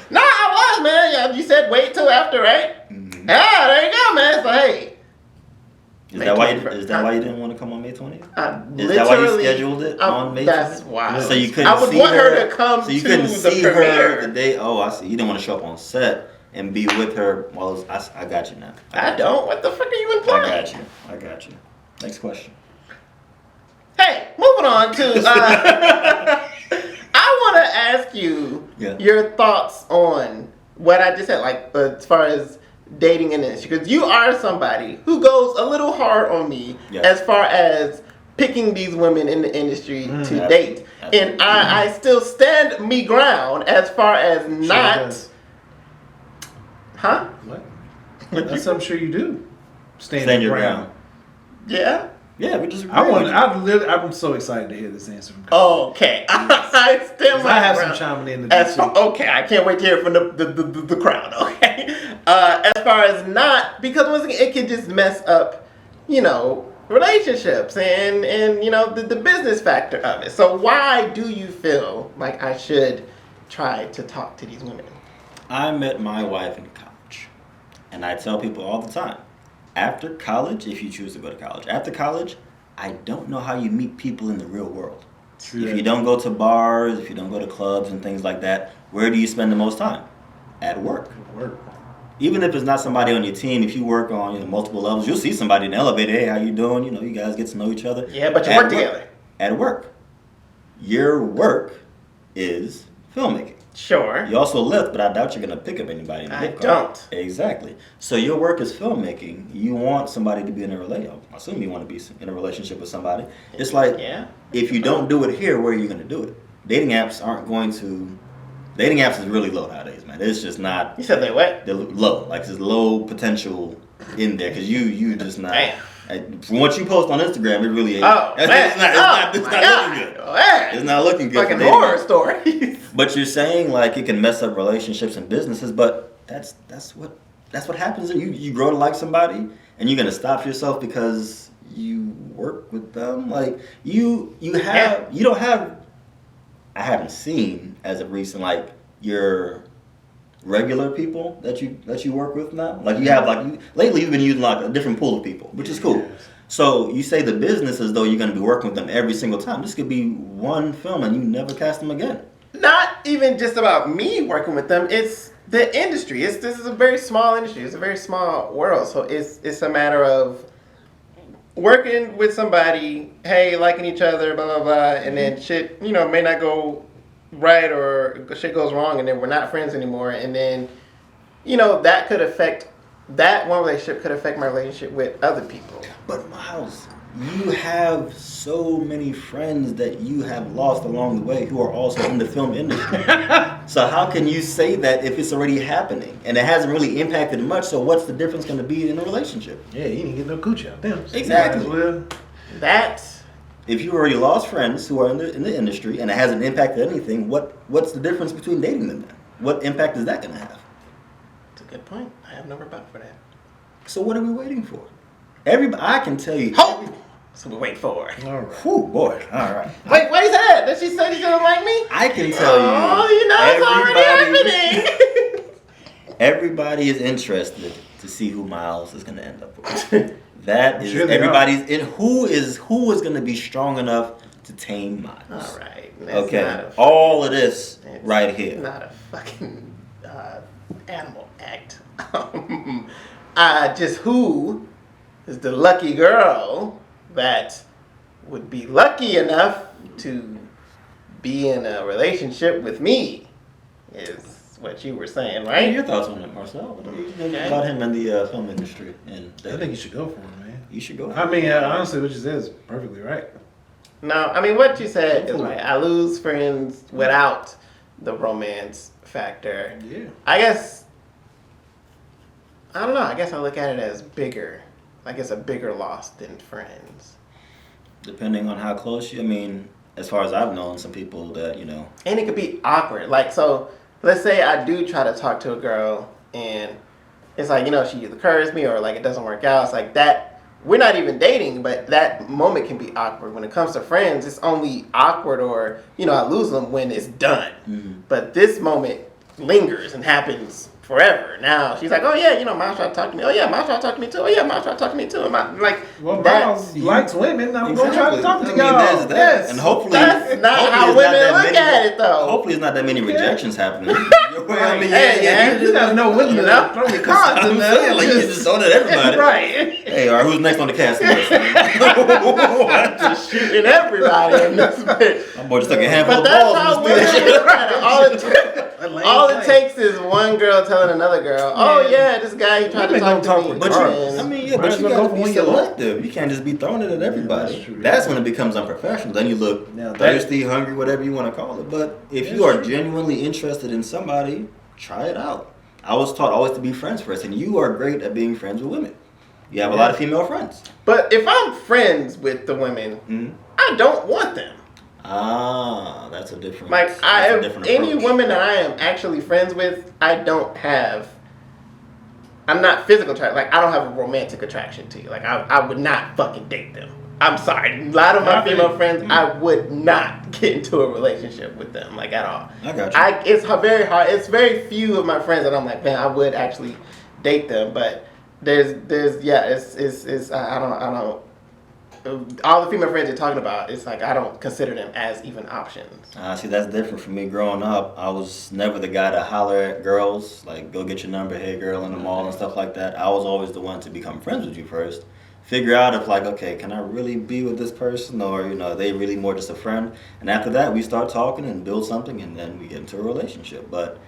No, I was, man. Yeah, you said wait till after, right? Mhm. Ah, there you go, man. So hey, Is May that why? 21st. Is that why you didn't want to come on May 20th? I Is that why you literally- scheduled it on May 20th? That's why. So you couldn't. I would see want her to come So you to couldn't the see premiere. her the day. Oh, I see. You didn't want to show up on set and be with her while it was, I got you now. I don't. What the fuck are you I implying? got you. I got you. Next question. Hey, moving on to. I want to ask you Yeah. your thoughts on what I just said, like as far as dating in this, because you are somebody who goes a little hard on me Yeah. as far as picking these women in the industry to Absolutely. date, Absolutely. and I still stand me ground as far as not, does. huh? What? That's I'm sure you do. Stand your ground. Yeah. Yeah, we just. I'm so excited to hear this answer from. Okay. I stand my I have some ground. chiming in the As far, okay, I can't wait to hear from the crowd. Okay, as far as not, because once again, it can just mess up, you know, relationships and you know the business factor of it. So why do you feel like I should try to talk to these women? I met my wife in college, and I tell people all the time, after college, if you choose to go to college, after college, I don't know how you meet people in the real world. If you don't go to bars, if you don't go to clubs and things like that, where do you spend the most time? At work. Even if it's not somebody on your team, if you work on multiple levels, you'll see somebody in the elevator. Hey, how you doing? You guys get to know each other. Yeah, but you work together. At work. Your work is filmmaking. Sure. You also lift, but I doubt you're going to pick up anybody in the lift car. Don't. Exactly. So your work is filmmaking. You want somebody to be in a relationship. I assume you want to be in a relationship with somebody. It's like, if you don't do it here, where are you going to do it? Dating apps aren't going to... Dating apps is really low nowadays, man. It's just not... You said they what? They're low. Like, there's low potential in there because you just not... From what you post on Instagram, it really ain't. Oh, man. It's not looking good. Oh, man. It's not looking good. Fucking horror stories. But you're saying like it can mess up relationships and businesses, but that's what happens. You grow to like somebody, and you're gonna stop yourself because you work with them. Like you don't have. I haven't seen as of recent like your regular people that you work with now. Like you have lately you've been using like a different pool of people, which is cool. So you say the business as though you're going to be working with them every single time. This could be one film and you never cast them again. Not even just about me working with them. It's the industry. This is a very small industry. It's a very small world. So it's a matter of working with somebody, hey, liking each other, blah, blah, blah, and then shit, may not go right or shit goes wrong and then we're not friends anymore. And then, that could affect, that one relationship could affect my relationship with other people. But Miles, you have so many friends that you have lost along the way who are also in the film industry. So how can you say that if it's already happening and it hasn't really impacted much? So what's the difference going to be in a relationship? Yeah, you didn't get no coochie out there. Exactly. That's... If you already lost friends who are in the industry and it hasn't impacted anything, what's the difference between dating them then? What impact is that going to have? That's a good point. I have no rebuttal for that. So what are we waiting for? I can tell you. Hope! So we wait for her. All right. Whew, boy. All right. Wait, what is that? Did she say she doesn't like me? I can tell you. Oh, it's already happening. Everybody is interested to see who Miles is going to end up with. That is everybody's in. Who is going to be strong enough to tame Miles? All right. Okay. All of this right here. Not a fucking animal act. Just who is the lucky girl that would be lucky enough to be in a relationship with me is what you were saying, right? What are your thoughts on it, Marcel? What do you think about him in the film industry? I think you should go for him, man. You should go. I mean, honestly, what you said is perfectly right. No, I mean, what you said is right. I lose friends without the romance factor. Yeah. I don't know. I guess I look at it as bigger. Like it's a bigger loss than friends. Depending on how close I mean, as far as I've known, some people that, And it could be awkward. Like, so, let's say I do try to talk to a girl and it's like, she either curves me or like it doesn't work out. It's like that. We're not even dating, but that moment can be awkward. When it comes to friends, it's only awkward or, I lose them when it's done. Mm-hmm. But this moment lingers and happens forever. Now she's like, oh yeah, Miles tried to talk to me. Oh yeah, Miles tried to talk to me too. Oh yeah, Miles tried to talk to me too. Miles likes women. I'm going to try to talk to y'all. There's that. Yes. And hopefully that's not how women look at it though. Hopefully it's not that many rejections happening. You gotta know when to throw your cards in there. Like you just throw it at everybody. Right. Hey, all right, who's next on the cast list? Just shooting everybody in this bitch. My boy just took a handful of that's balls. How women all it takes is one girl telling another girl, oh yeah, this guy he tried to talk to me. But you gotta be selective. You can't just be throwing it at everybody. That's when it becomes unprofessional. Then you look thirsty, hungry, whatever you want to call it. But if you are genuinely interested in somebody, try it out. I was taught always to be friends first, and you are great at being friends with women. You have a lot of female friends. But if I'm friends with the women, I don't want them. Ah, that's a different. Like any woman that I am actually friends with, I'm not physical attraction. Like I don't have a romantic attraction to you. Like I would not fucking date them. I'm sorry. A lot of my female friends, I would not get into a relationship with them, like at all. I got you. It's very hard. It's very few of my friends that I'm like, man, I would actually date them. But there's I don't. all the female friends you're talking about, it's like I don't consider them as even options. See, that's different for me. Growing up, I was never the guy to holler at girls, like, go get your number, hey girl, in the mall and stuff like that. I was always the one to become friends with you first. Figure out if, like, okay, can I really be with this person, or, you know, are they really more just a friend? And after that, we start talking and build something, and then we get into a relationship. But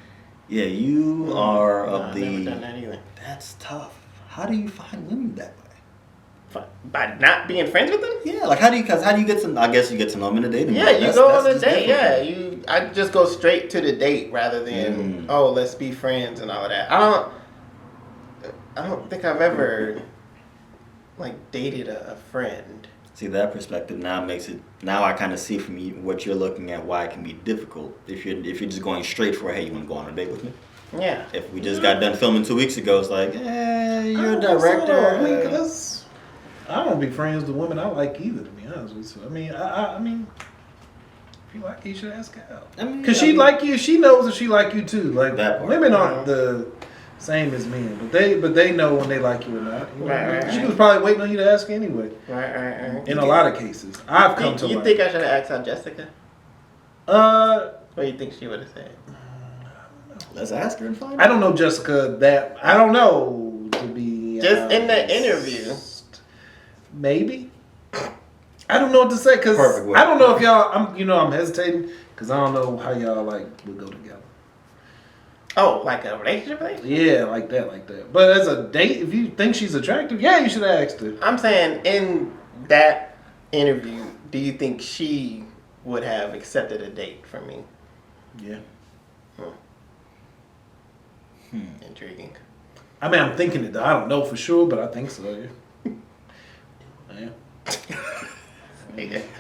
yeah, you are of the. I've never done that either. That's tough. How do you find women that way? By not being friends with them? Yeah, like how do you get to? I guess you get to know them in a dating. Yeah, you go on a date. Yeah, I just go straight to the date rather than let's be friends and all of that. I don't think I've ever like dated a friend. See, that perspective now makes it. Now I kind of see from you what you're looking at why it can be difficult if you're just going straight for, hey, you want to go on a date with me? Yeah. If we just got done filming 2 weeks ago, it's like, you're a director. I don't be friends with women I like either, to be honest with you. I mean, if you like you, you should ask her out. Because she like you, she knows that she like you too. Like, women aren't the same as men, but they know when they like you or not. You know? Right. She was probably waiting on you to ask anyway. Right. In a lot of cases, I've come to. You think I should have asked out Jessica? What do you think she would have said? Let's ask her and find out. I don't know Jessica that. I don't know, to be just in the interview. Maybe. I don't know what to say because I don't know if y'all. I'm hesitating because I don't know how y'all like would go together. Oh, like a relationship? Yeah, like that. But as a date, if you think she's attractive, yeah, you should have asked her. I'm saying in that interview, do you think she would have accepted a date from me? Yeah. Intriguing. I mean, I'm thinking it. I don't know for sure, but I think so. Yeah.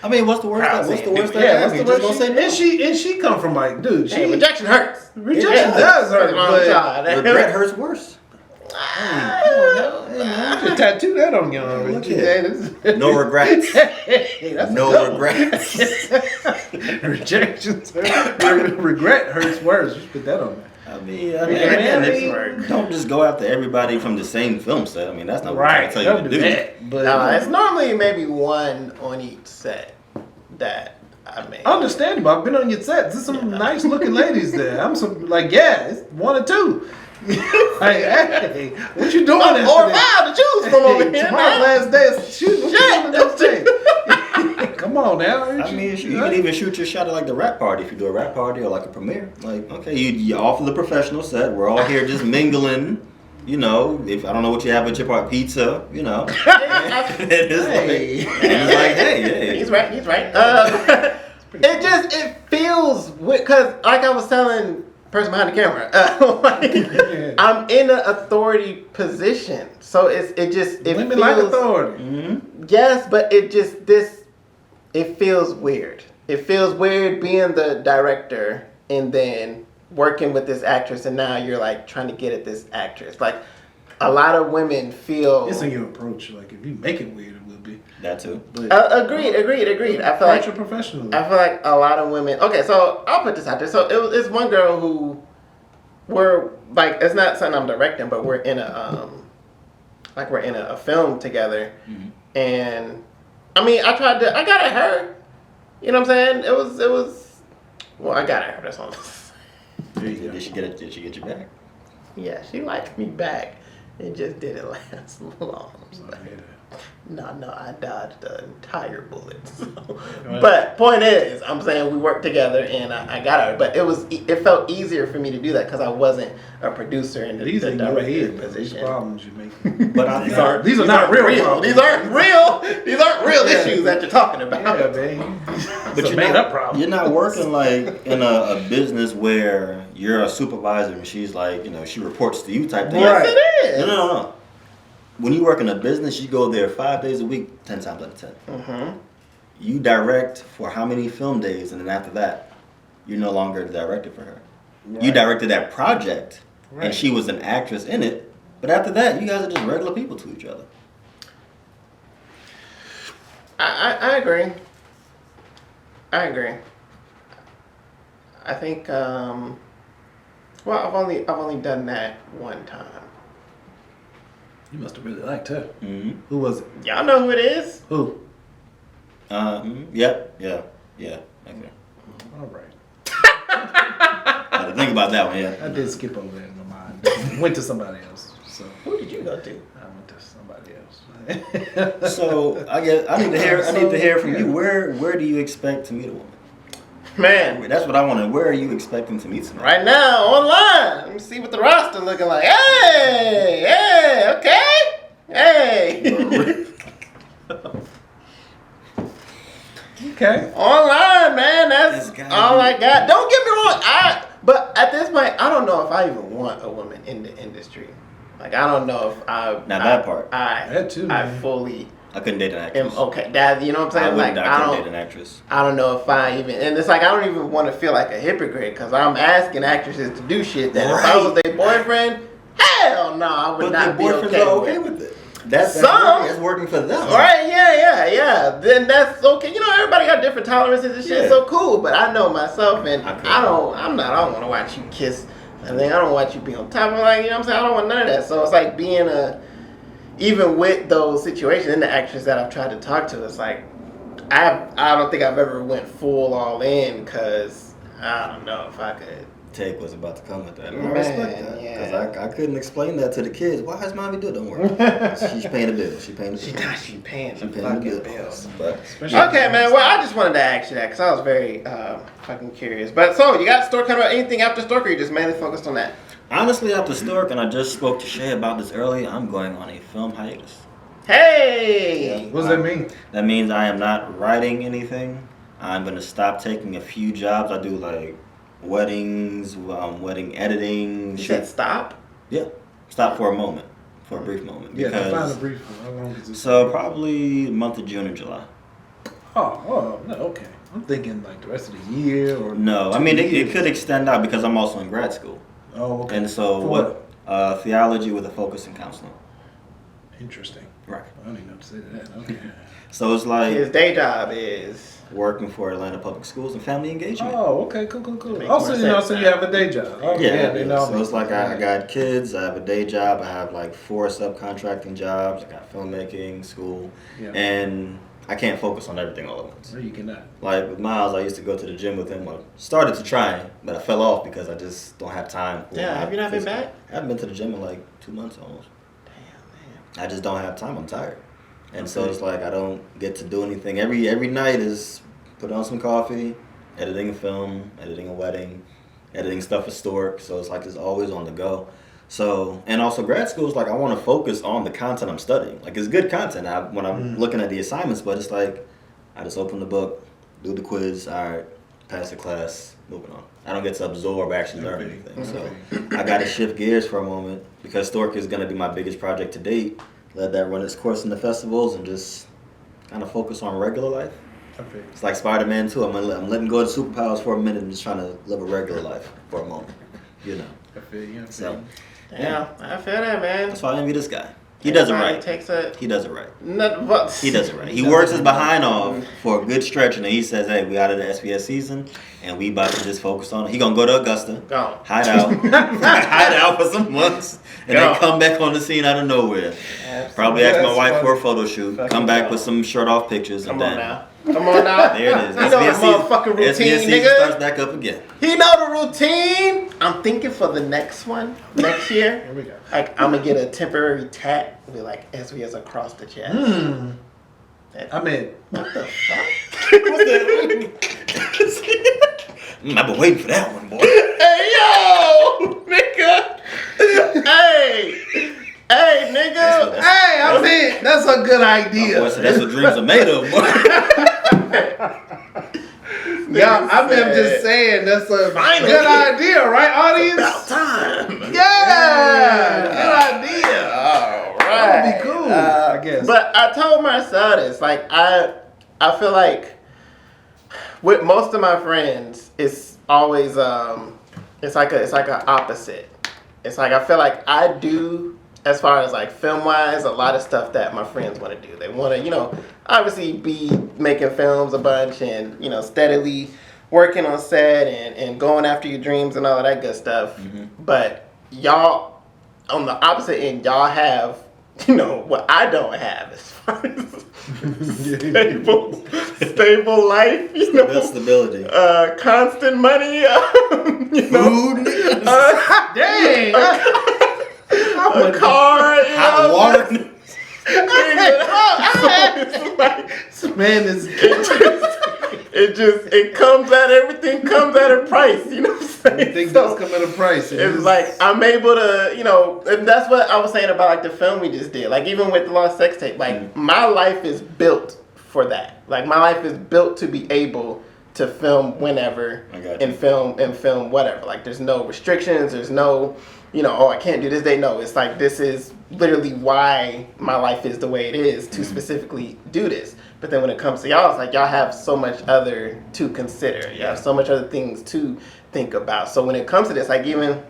I mean, what's the worst? What's the worst? Yeah, what's the worst? And she come from like, dude. Rejection hurts. Rejection does hurt, but regret hurts worse. Just tattoo that on you already. No regrets. No regrets. Rejections hurt. Regret hurts worse. Just put that on there. I mean, again, don't just go after everybody from the same film set. I mean, that's not what I'm trying to tell you to do. That, but it's normally maybe one on each set that I made. Understandable. I've been on your set. There's some nice looking ladies there. It's 1 or 2. Like, hey, what you doing? Or 5 to choose from over here. Tomorrow's last day of shooting. Come on now. I mean, you can even shoot your shot at like the rap party if you do a rap party or like a premiere. Like, okay, you offer the professional set. We're all here just mingling. You know, if I don't know what you have at your party, pizza. You know, it's like, hey, he's right. It feels because like I was telling person behind the camera, I'm in an authority position, so it women feels like authority. Mm-hmm. Yes, but it feels weird. It feels weird being the director and then working with this actress, and now you're like trying to get at this actress. Like a lot of women feel it's in your approach. Like if you make it weird, it will be that too. Agreed. I feel like professionally. I feel like a lot of women. Okay, so I'll put this out there. So it's one girl who we're like, it's not something I'm directing, but we're in a film together, and I mean, I got at her. You know what I'm saying? It was. Well, I got at her. That's all. Did she get you back? Yeah, she liked me back. It just didn't last long. So. No, I dodged the entire bullet. So. Right. But point is, I'm saying we worked together and I got her. But it felt easier for me to do that because I wasn't a producer in the director position. These problems you make. But these are not real. These aren't real issues that you're talking about. Yeah, man. But you're not working like in a business where you're a supervisor and she's like, she reports to you type thing. Yes, it is. No. When you work in a business, you go there 5 days a week, 10 times out of 10. Mm-hmm. You direct for how many film days, and then after that, you're no longer the director for her. Right. You directed that project, and she was an actress in it. But after that, you guys are just regular people to each other. I agree. I think. Well, I've only done that one time. You must have really liked her. Mm-hmm. Who was it? Y'all know who it is? Who? Yep. Yeah. Okay. All right. I had to think about that one. Yeah. I did skip over that in my mind. Went to somebody else. So Who did you go to? I went to somebody else. So I guess I need to hear from you. Where do you expect to meet a woman? Man, That's what I want to. Where are you expecting to meet somebody? right now online. Let me see what the roster looking like. Hey, okay, hey. Okay. Online, man. That's It's gotta all be- I got. Don't get me wrong. But at this point, I don't know if I even want a woman in the industry. Like, I don't know if that part. That too, I man. fully I couldn't date an am actress. okay. That, you know what I'm saying? I couldn't I date an actress. don't know if I even, and it's like I don't even want to feel like a hypocrite because I'm asking actresses to do shit that if I was their boyfriend, hell no, I would But not their be boyfriends okay are okay with. with it. That's Some. It's working for them. Right? Yeah. Then that's okay. You know, everybody got different tolerances and shit. Yeah. So cool. But I know myself, and I don't want to watch you kiss. I don't want you to be on top of, like, you know what I'm saying. I don't want none of that. So it's like being even with those situations, and the actors that I've tried to talk to, it's like I don't think I've ever went full all in because I don't know if I could. Take was about to come with that. And I Man, respect that yeah. because I couldn't explain that to the kids. Why is mommy do it? Don't worry, she's paying the bill. She paying the bill. She paying the She paying fucking the bills. But Okay, man. Well, I just wanted to ask you that because I was very fucking curious. But so, you got Stork coming out? Anything after Stork, or you just mainly focused on that? honestly, after Stork, and I just spoke to Shay about this earlier, I'm going on a film hiatus. Hey! What does that mean? That means I am not writing anything. I'm gonna stop taking a few jobs. I do like weddings, wedding editing. You said stop? Yeah, stop for a moment, for a brief moment. Yeah, because, find a brief one. How long is this? So probably month of June or July. Oh, no, okay. I'm thinking like the rest of the year or. No, I 2 mean it years. could extend out because I'm also in grad school, Oh, okay. and so For theology with a focus in counseling. Interesting. Right. I don't even know what to say to that. Okay. So it's like His day job is. working for Atlanta Public Schools and family engagement. Oh, okay, cool. Makes Also, more you know, sense so now. you have a day job. Oh, they know. So it's like I got kids, I have a day job, I have like 4 subcontracting jobs, I got filmmaking, school, Yeah. and I can't focus on everything all at once. No, you cannot. Like with Miles, I used to go to the gym with him. I started to try, but I fell off because I just don't have time. For Yeah, my have you not been physical- back? I haven't been to the gym in like 2 months almost. Damn, I just don't have time. I'm tired, and so Okay. it's like I don't get to do anything. Every night is put on some coffee, editing a film, editing a wedding, editing stuff for Stork. So it's like it's always on the go. So, and also grad school is like I want to focus on the content I'm studying. Like it's good content when I'm looking at the assignments, but it's like I just open the book, do the quiz, all right, pass the class, moving on. I don't get to absorb actually learn Okay. anything. So I got to shift gears for a moment because Stork is going to be my biggest project to date. Let that run its course in the festivals and just kind of focus on regular life. Okay. It's like Spider-Man 2. I'm letting go of the superpowers for a minute and just trying to live a regular life for a moment. You know. I feel you. So Damn, I feel that, man. that's why I envy this guy. He does it Everybody right. Takes a, He does it right. not, but, He does it right. He works his behind off for a good stretch, and then he says, "Hey, we out of the SVS season, and we about to just focus on it." He gonna go to Augusta, Gone. hide out, hide out for some months, and then come back on the scene out of nowhere. Probably ask my That's wife funny. for a photo shoot. Fucking Come back go. with some shirt off pictures, Come and on then now. Come on now. there it is. You know the motherfucking routine, SVS season nigga. starts back up again. He know the routine. I'm thinking for the next one, next year. Here we go. Like I'm gonna get a temporary tat with like SVS across the chest. I mean, What the fuck? I've been waiting for that one, boy. Hey yo, nigga. Hey, nigga. hey, I mean, that's a good idea. Boy, so that's what dreams are made of, boy. Yeah, I mean, I'm just saying that's a Finally. good idea, right, audience? About time. Yeah, good idea. All right. That would be cool, I guess. But I told Marcel this. Like I feel like with most of my friends, it's always it's like a opposite. It's like I feel like I do, as far as like film wise, a lot of stuff that my friends want to do. They want to, you know, obviously be making films a bunch and, you know, steadily working on set and going after your dreams and all of that good stuff. But y'all, on the opposite end, y'all have, you know, what I don't have as far as stable stable life, you know, stability, constant money, you know, food, Dang. a car, you hot know, water. Man, is it comes at everything comes at a price, you know what I'm saying? everything does come at a price. It's like I'm able to, you know, and that's what I was saying about like the film we just did. Like even with the Lost Sex Tape, like my life is built for that. Like my life is built to be able to film whenever and film whatever. Like there's no restrictions, there's no, you know, oh I can't do this day. No, it's like this is literally why my life is the way it is to specifically do this. But then when it comes to y'all, it's like y'all have so much other to consider. You have so much other things to think about. So when it comes to this, like even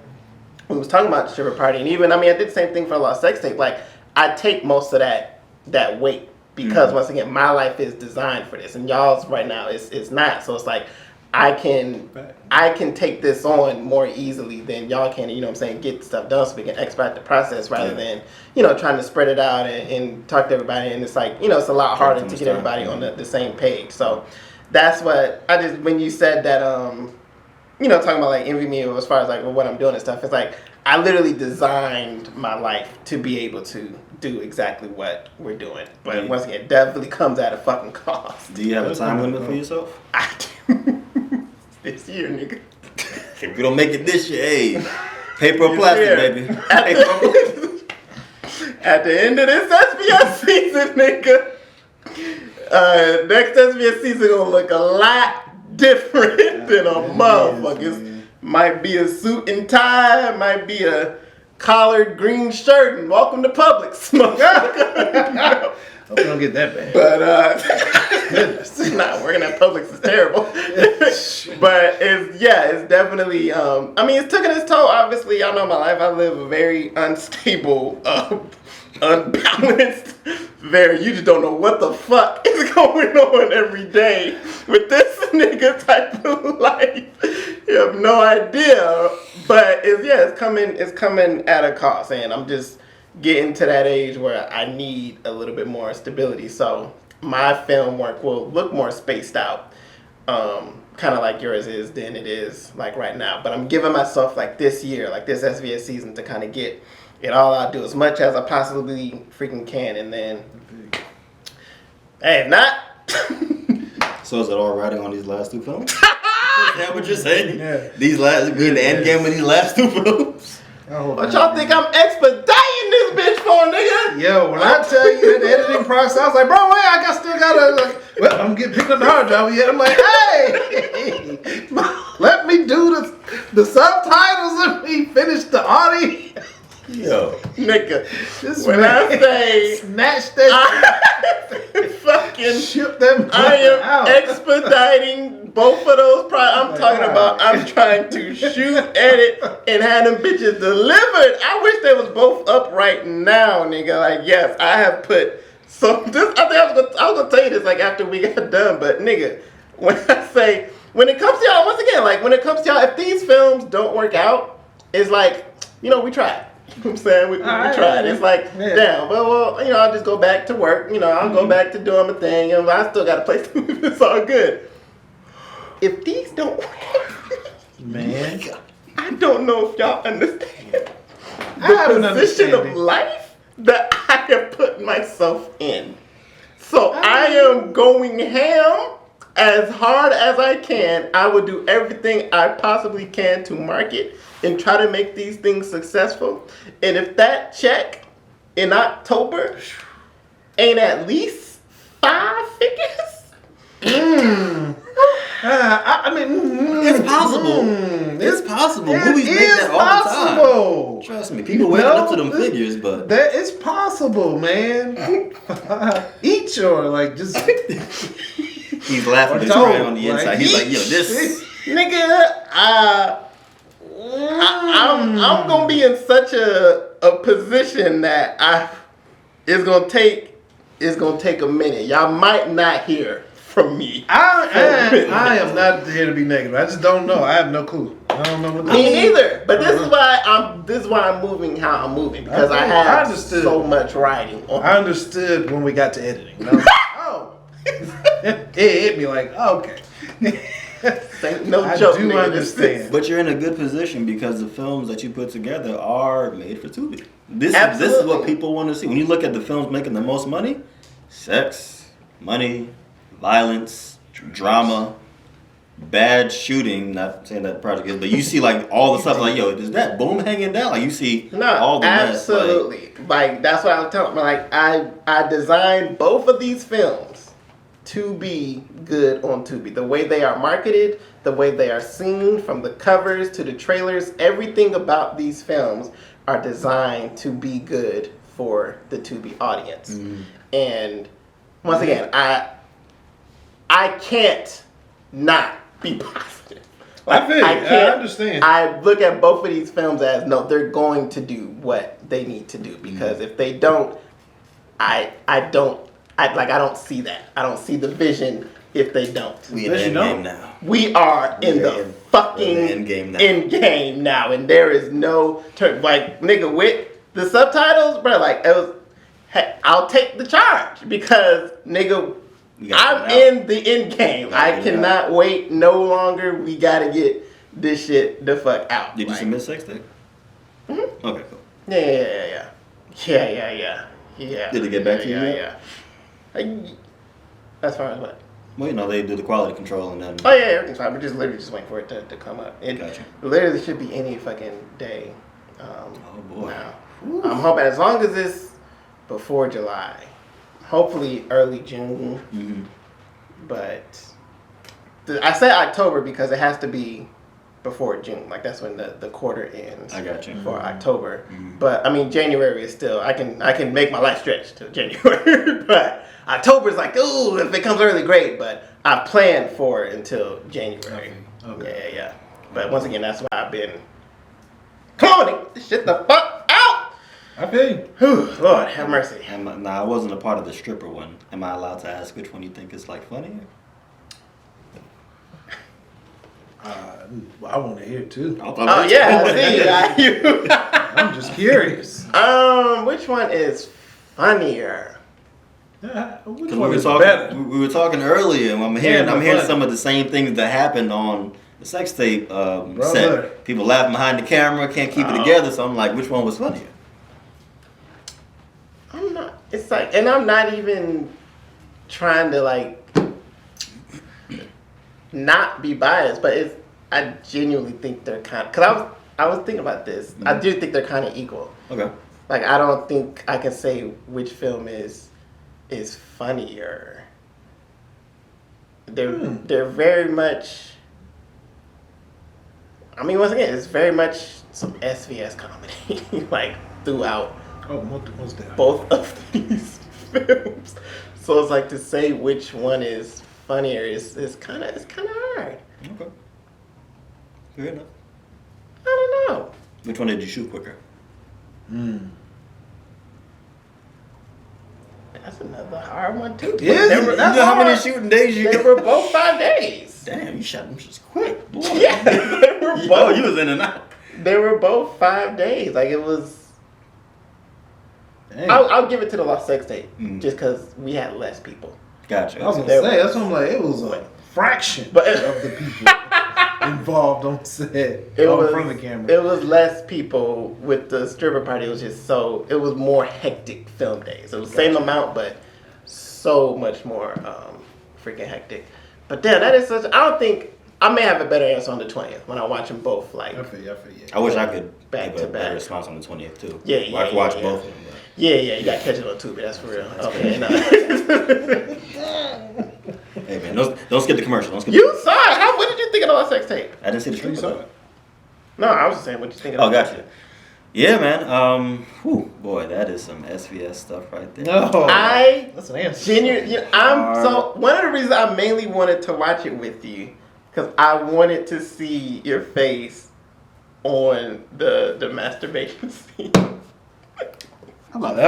we was talking about the stripper party, and even I mean I did the same thing for a Lost Sex Tape. Like I take most of that weight because once again my life is designed for this, and y'all's right now it's not. So it's like I can take this on more easily than y'all can, you know what I'm saying, get stuff done so we can expedite the process rather than, you know, trying to spread it out and talk to everybody. And it's like, you know, it's a lot harder to get everybody on the same page. So that's what I just, when you said that, you know, talking about like envy me as far as like what I'm doing and stuff, it's like I literally designed my life to be able to do exactly what we're doing. But once again, it definitely comes at a fucking cost. Do you have a time limit for yourself? I do. This year, nigga. If we don't make it this year, hey, paper or plastic, baby. At the end of this SVS season, nigga, next SVS season gonna look a lot different than a motherfucker. Might be a suit and tie, might be a collared green shirt, and welcome to Publix, motherfucker. Hope we don't get that bad. But not working at Publix is terrible. But it's definitely. I mean, it's taking its toll. Obviously, y'all know my life. I live a very unstable, unbalanced. You just don't know what the fuck is going on every day with this nigga type of life. You have no idea. But it's coming at a cost, and I'm just getting to that age where I need a little bit more stability. So my film work will look more spaced out, kind of like yours is than it is like right now. But I'm giving myself like this year, like this SVS season, to kind of get it all out, do as much as I possibly freaking can, and then, hey, if not. So is it all riding on these last two films? Is that what you're saying? Yeah. We in the end game with these last two films? What y'all think I'm expediting this bitch for, nigga? Yo, when I tell you the editing process, I was like, bro, wait, I still gotta, like, well, I'm getting picked up the hard drive yet. I'm like, hey, let me do the subtitles and me finish the audio. Yo, nigga, This when man I say snatch that, fucking ship them. I am out. expediting both of those I'm talking about. I'm trying to shoot, edit, and have them bitches delivered. I wish they was both up right now, nigga. Like, yes, I have put some. This, I think I was gonna tell you this like after we got done, but nigga, when I say when it comes to y'all, once again, like when it comes to y'all, if these films don't work out, it's like, you know, we tried. You know what I'm saying? We tried. It's like, damn, well, you know, I'll just go back to work. You know, I'll go back to doing my thing, and I still got a place to move. It's all good. If these don't work, Man, I don't know if y'all understand I have an the position of understanding. life that I have put myself in. So I am going ham as hard as I can. I will do everything I possibly can to market and try to make these things successful. And if that check in October ain't at least 5 figures, I mean, it's possible. It's possible. Movies make that all the possible. time. Trust me, people waking up to them figures, but that is possible, man. Eat your like just. he's laughing his crying on the inside. He's like, yo, this nigga, I'm gonna be in such a position that it's gonna take a minute. Y'all might not hear from me. I am not here to be negative. I just don't know. I have no clue. I don't know what. Me neither. But this is why I'm moving how I'm moving, because I have so much writing on. I understood when we got to editing. And I was like, oh. it hit me like, okay. No I joke, do nigga. understand. But you're in a good position because the films that you put together are made for Tubi. This is Absolutely. what people want to see. When you look at the films making the most money, sex, money, violence, drama, bad shooting. Not saying that project is, but you see like all the stuff like, yo, is that boom hanging down? Like you see all the mess. Absolutely. Like that's what I was telling. Like I designed both of these films to be good on Tubi. The way they are marketed, the way they are seen, from the covers to the trailers, everything about these films are designed to be good for the Tubi audience. And once again, I can't not be positive. Like, I feel you. I understand. I look at both of these films as no, they're going to do what they need to do, because if they don't, I don't see that. I don't see the vision if they don't. We in the end game now. We are in the fucking end game now, and there is no turn. Like, nigga, with the subtitles, bro, like it was. Hey, I'll take the charge because, nigga, I'm in the end game. I cannot wait no longer. We gotta get this shit the fuck out. Did you submit sex tape? Mm-hmm. Okay, cool. Yeah. Did it get back to you? Yeah. As far as what? Well, you know, they do the quality control and then. Oh yeah, everything's fine. We're just literally just waiting for it to come up. It Gotcha. literally should be any fucking day. Oh boy. Now. I'm hoping as long as it's before July, hopefully early June. Mm-hmm. But I say October because it has to be before June. Like that's when the quarter ends. I got you. For October. Mm-hmm. But I mean January is still I can make my life stretch to January. But October is like, ooh, if it comes early, great. But I planned for it until January. Okay. Yeah. But once again, that's why I've been cloning this shit the fuck out. I feel you. Whew, Lord have mercy. Nah, I wasn't a part of the stripper one. Am I allowed to ask which one you think is like funny? I want to hear too. Oh yeah, see, I'm just curious. Which one is funnier? Which We one were is talking. better? We were talking earlier, and I'm hearing but- some of the same things that happened on the sex tape Brother. set. People laughing behind the camera, can't keep it together. So I'm like, which one was funnier? I'm not. It's like, and I'm not even trying to like not be biased, but I genuinely think they're kind. Cause I was thinking about this. Mm-hmm. I do think they're kind of equal. Okay. Like I don't think I can say which film is funnier. They're very much. I mean, once again, it's very much some SVS comedy, like throughout. Oh, what's that? Both of these films. So it's like to say which one is funnier is kind of hard. Okay. Fair enough. I don't know. Which one did you shoot quicker? That's another hard one too. Yeah, They were- You know how many shooting days you They got? were both 5 days. Damn, you shot them just quick. Boy. Yeah, they were Oh, both. you was in and out. They were both 5 days. Like it was. Dang. I'll give it to the Lost Sex Tape just because we had less people. Gotcha. I was gonna There say was- that's what I'm like. It was a fraction But- of the people involved on set in front of the camera. It was less people with the stripper party. It was just it was more hectic film days. It was the same amount, but so much more freaking hectic. But damn, that is such. I don't think I may have a better answer on the 20th when I watch them both. Like, I feel you. I wish I could Back give to a better back. response on the 20th too. Yeah, I could watch yeah. both of them. But. yeah, you got to catch it on Tubi. That's for real. Okay, no. Hey man, don't skip the commercial. Don't skip. You saw it. What did you think of the Lost Sex Tape? I didn't see the You stripper. saw though. it? No, I was just saying what you think of Oh, that. gotcha. Yeah, man. Boy, that is some SVS stuff right there. No, that's an answer. One of the reasons I mainly wanted to watch it with you, because I wanted to see your face on the masturbation scene. That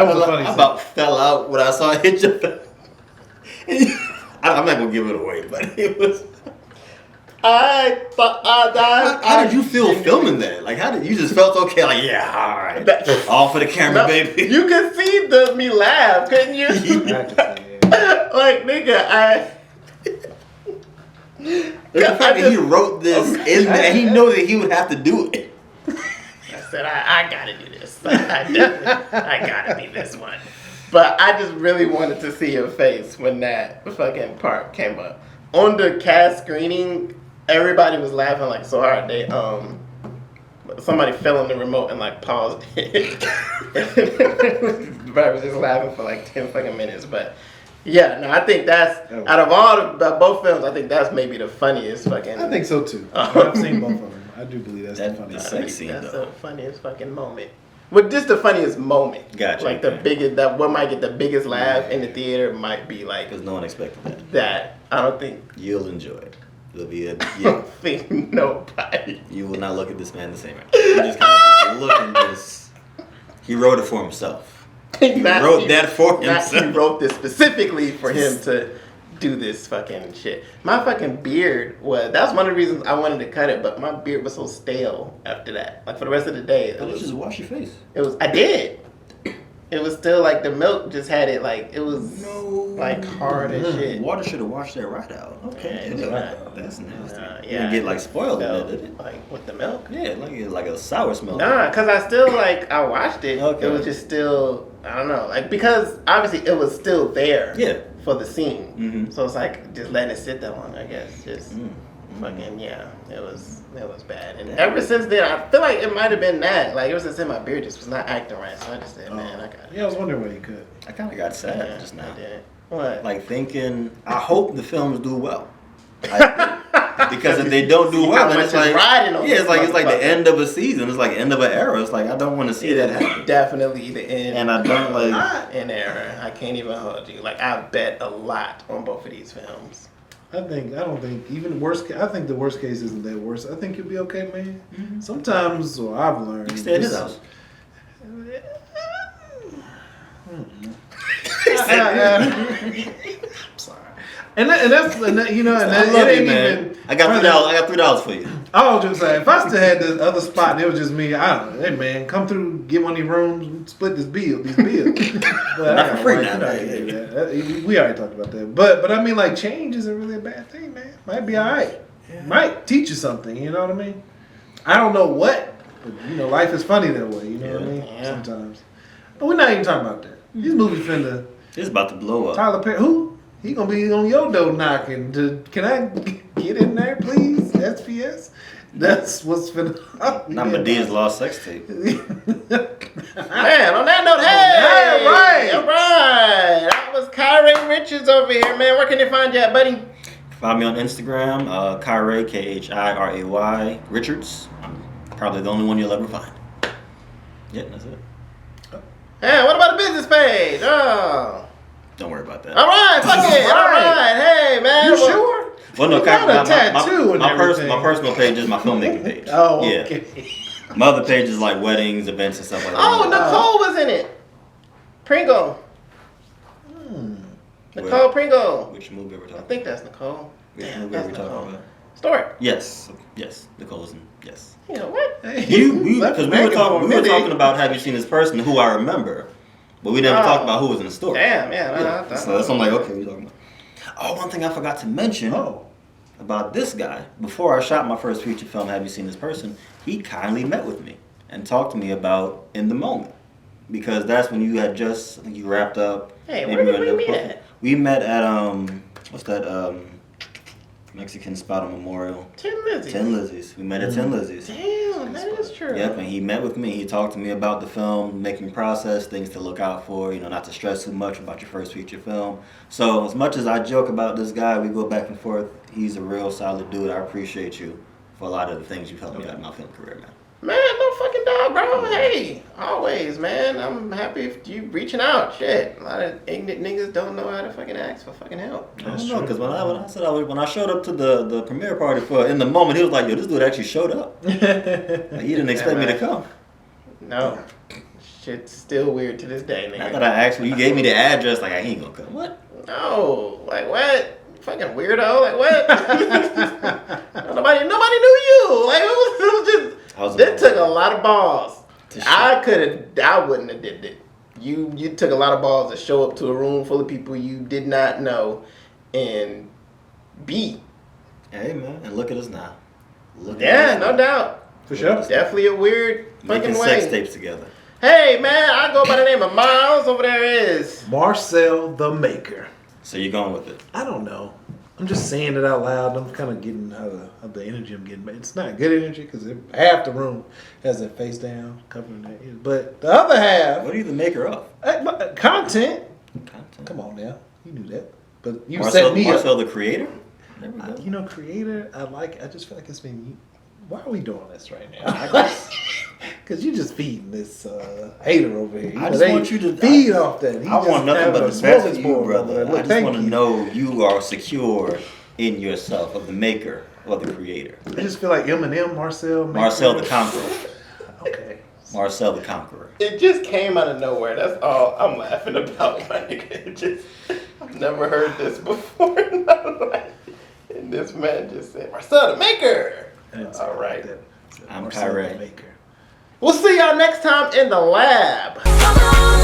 was a funny. I about fell out when I saw it hit your face. I'm not gonna give it away, but it was. How did you feel filming that? Like, how did you just felt okay? Like, yeah, all right, all for the camera, No, baby. You could see me laugh, couldn't you? I can say, yeah. Like, nigga, The fact that he wrote this and he knew that he would have to do it. I said, I gotta do this. I gotta be this one. But I just really wanted to see your face when that fucking part came up. On the cast screening, everybody was laughing like so hard. They somebody fell on the remote and like paused it. Everybody was just laughing for like 10 fucking minutes. But yeah, no, I think that's out of all both films, I think that's maybe the funniest fucking. I think so too. I've seen both of them. I do believe that's the funniest. Sex scene, that's though. the funniest fucking moment. Well, just the funniest moment. Gotcha. Like the biggest, that what might get the biggest laugh in the theater might be like. Because no one expected that. That I don't think. You'll enjoy it. It'll be a I don't think nobody. You will not look at this man the same way. You just kind of look at this. He wrote it for himself. He wrote that for himself. He wrote this specifically for him to do this fucking shit. My fucking beard that's one of the reasons I wanted to cut it, but my beard was so stale after that. Like for the rest of the day. Why don't you just wash your face? I did. It was still like the milk just had it like it was like hard as shit. Water should have washed that right out. Okay. Yeah, that's nasty. yeah. You didn't get like spoiled in it, did it? Like with the milk? Yeah, like a sour smell. Nah, cause I still like I watched it. Okay. It was just still I don't know, like because obviously it was still there. Yeah. For the scene. Mm-hmm. So it's like just letting it sit that long, I guess. Just fucking it was bad. And ever since then I feel like it might have been that. Like ever since then my beard just was not acting right. So I just said, man, I got it. Yeah, I was wondering why you could. I kind of got sad just now. I did. What? Like thinking, I hope the films do well. Because if they don't do well, then it's like it's like the end of a season. It's like end of an era. It's like I don't want to see that happen. Definitely the end. And I don't like an era. I can't even hold you. Like I bet a lot on both of these films. I don't think even the worst. I think the worst case isn't that worse. I think you'll be okay, man. Mm-hmm. Sometimes, I've learned. You stay in his house. Sorry. And that's you know, and I that, love it ain't you, man. even. I got $3. I got $3 for you. I was just saying, if I still had this other spot and it was just me, I don't know. Hey man, come through, get one of these rooms, split these bills. But Not for free now. We already talked about that. But I mean, like change isn't really a bad thing, man. Might be all right. Yeah. Might teach you something. You know what I mean? I don't know what, but you know, life is funny that way. You know what I mean? Yeah. Sometimes. But we're not even talking about that. These movies finna. It's about to blow up. Tyler Perry, who? He gonna be on your door knocking. Can I get in there, please? SVS. That's what's finna. Not Medea's lost sex tape. Man, on that note, hey, all right. That was Khiray Richards over here, man. Where can they find you at, buddy? Find me on Instagram, Khiray, Khiray Richards. I'm probably the only one you'll ever find. Yeah, that's it. Hey, what about the business page? Oh. Don't worry about that. All right, fuck it. All right. Hey, man. You sure? Well, no, my personal page is my filmmaking page. Oh, okay. Yeah. My other page is like weddings, events, and stuff like that. Oh, Nicole was in it. Pringle. Nicole Pringle. Which movie are we talking about? I think that's Nicole. Which movie are we talking about? Stork. Yes, Nicole's in. Yes. You know what? Because we were talking about Have You Seen This Person, who I remember, but we never talked about who was in the story. Damn, So that's I'm like, okay, we're talking about. Oh, one thing I forgot to mention about this guy. Before I shot my first feature film, Have You Seen This Person, he kindly met with me and talked to me about In the Moment. Because that's when you had just, I think you wrapped up. Hey, where did we meet at? We met at, what's that, Mexican spot on Memorial. Tin Lizzie's. Tin Lizzie's. We met at Tin Lizzie's. Damn, that is true. Yep, and he met with me. He talked to me about the film, making process, things to look out for, not to stress too much about your first feature film. So as much as I joke about this guy, we go back and forth. He's a real solid dude. I appreciate you for a lot of the things you've helped me out in my film career, man. Man, no fucking dog, bro. Hey, always, man. I'm happy if you reaching out. Shit, a lot of ignorant niggas don't know how to fucking ask for fucking help. I don't know, because when I showed up to the premiere party for In the Moment, he was like, yo, this dude actually showed up. Like, he didn't expect me to come. No. Shit's still weird to this day, nigga. Not that I actually, you gave me the address, like, I ain't gonna come. What? No, like what? Fucking weirdo, like what? nobody knew you. Like it was just. That took a lot of balls. I wouldn't have did it. You took a lot of balls to show up to a room full of people you did not know and be Hey man, and look at us now. Look Yeah, at us no now. doubt. For sure. Definitely a weird Making fucking sex way. tapes together. Hey man, I go by the name of Miles. Over there is. Marcel the Maker. So you're going with it. I don't know. I'm just saying it out loud. I'm kind of getting out of the energy I'm getting. It's not good energy because half the room has it face down, covering that. But the other half, What are you the maker of? content. Content. Come on now, you knew that. But you Marcel, set me Marcel up. the creator? There we go. You know, creator. I just feel like it's been. Why are we doing this right now? Because you just feeding this hater over here. I just want you to feed off that. He I just want nothing have but a the best for smorgasbord you, over brother. there. Look, I just thank want to you. know you are secure in yourself of the maker or the creator. I just feel like Eminem, Marcel. Marcel Maker. the Conqueror. Okay. Marcel the Conqueror. It just came out of nowhere. That's all I'm laughing about, my nigga. It just, I've never heard this before in my life. And this man just said, Marcel the Maker. All right. I'm Marcel the Khiray. Maker. We'll see y'all next time in the lab. Come on.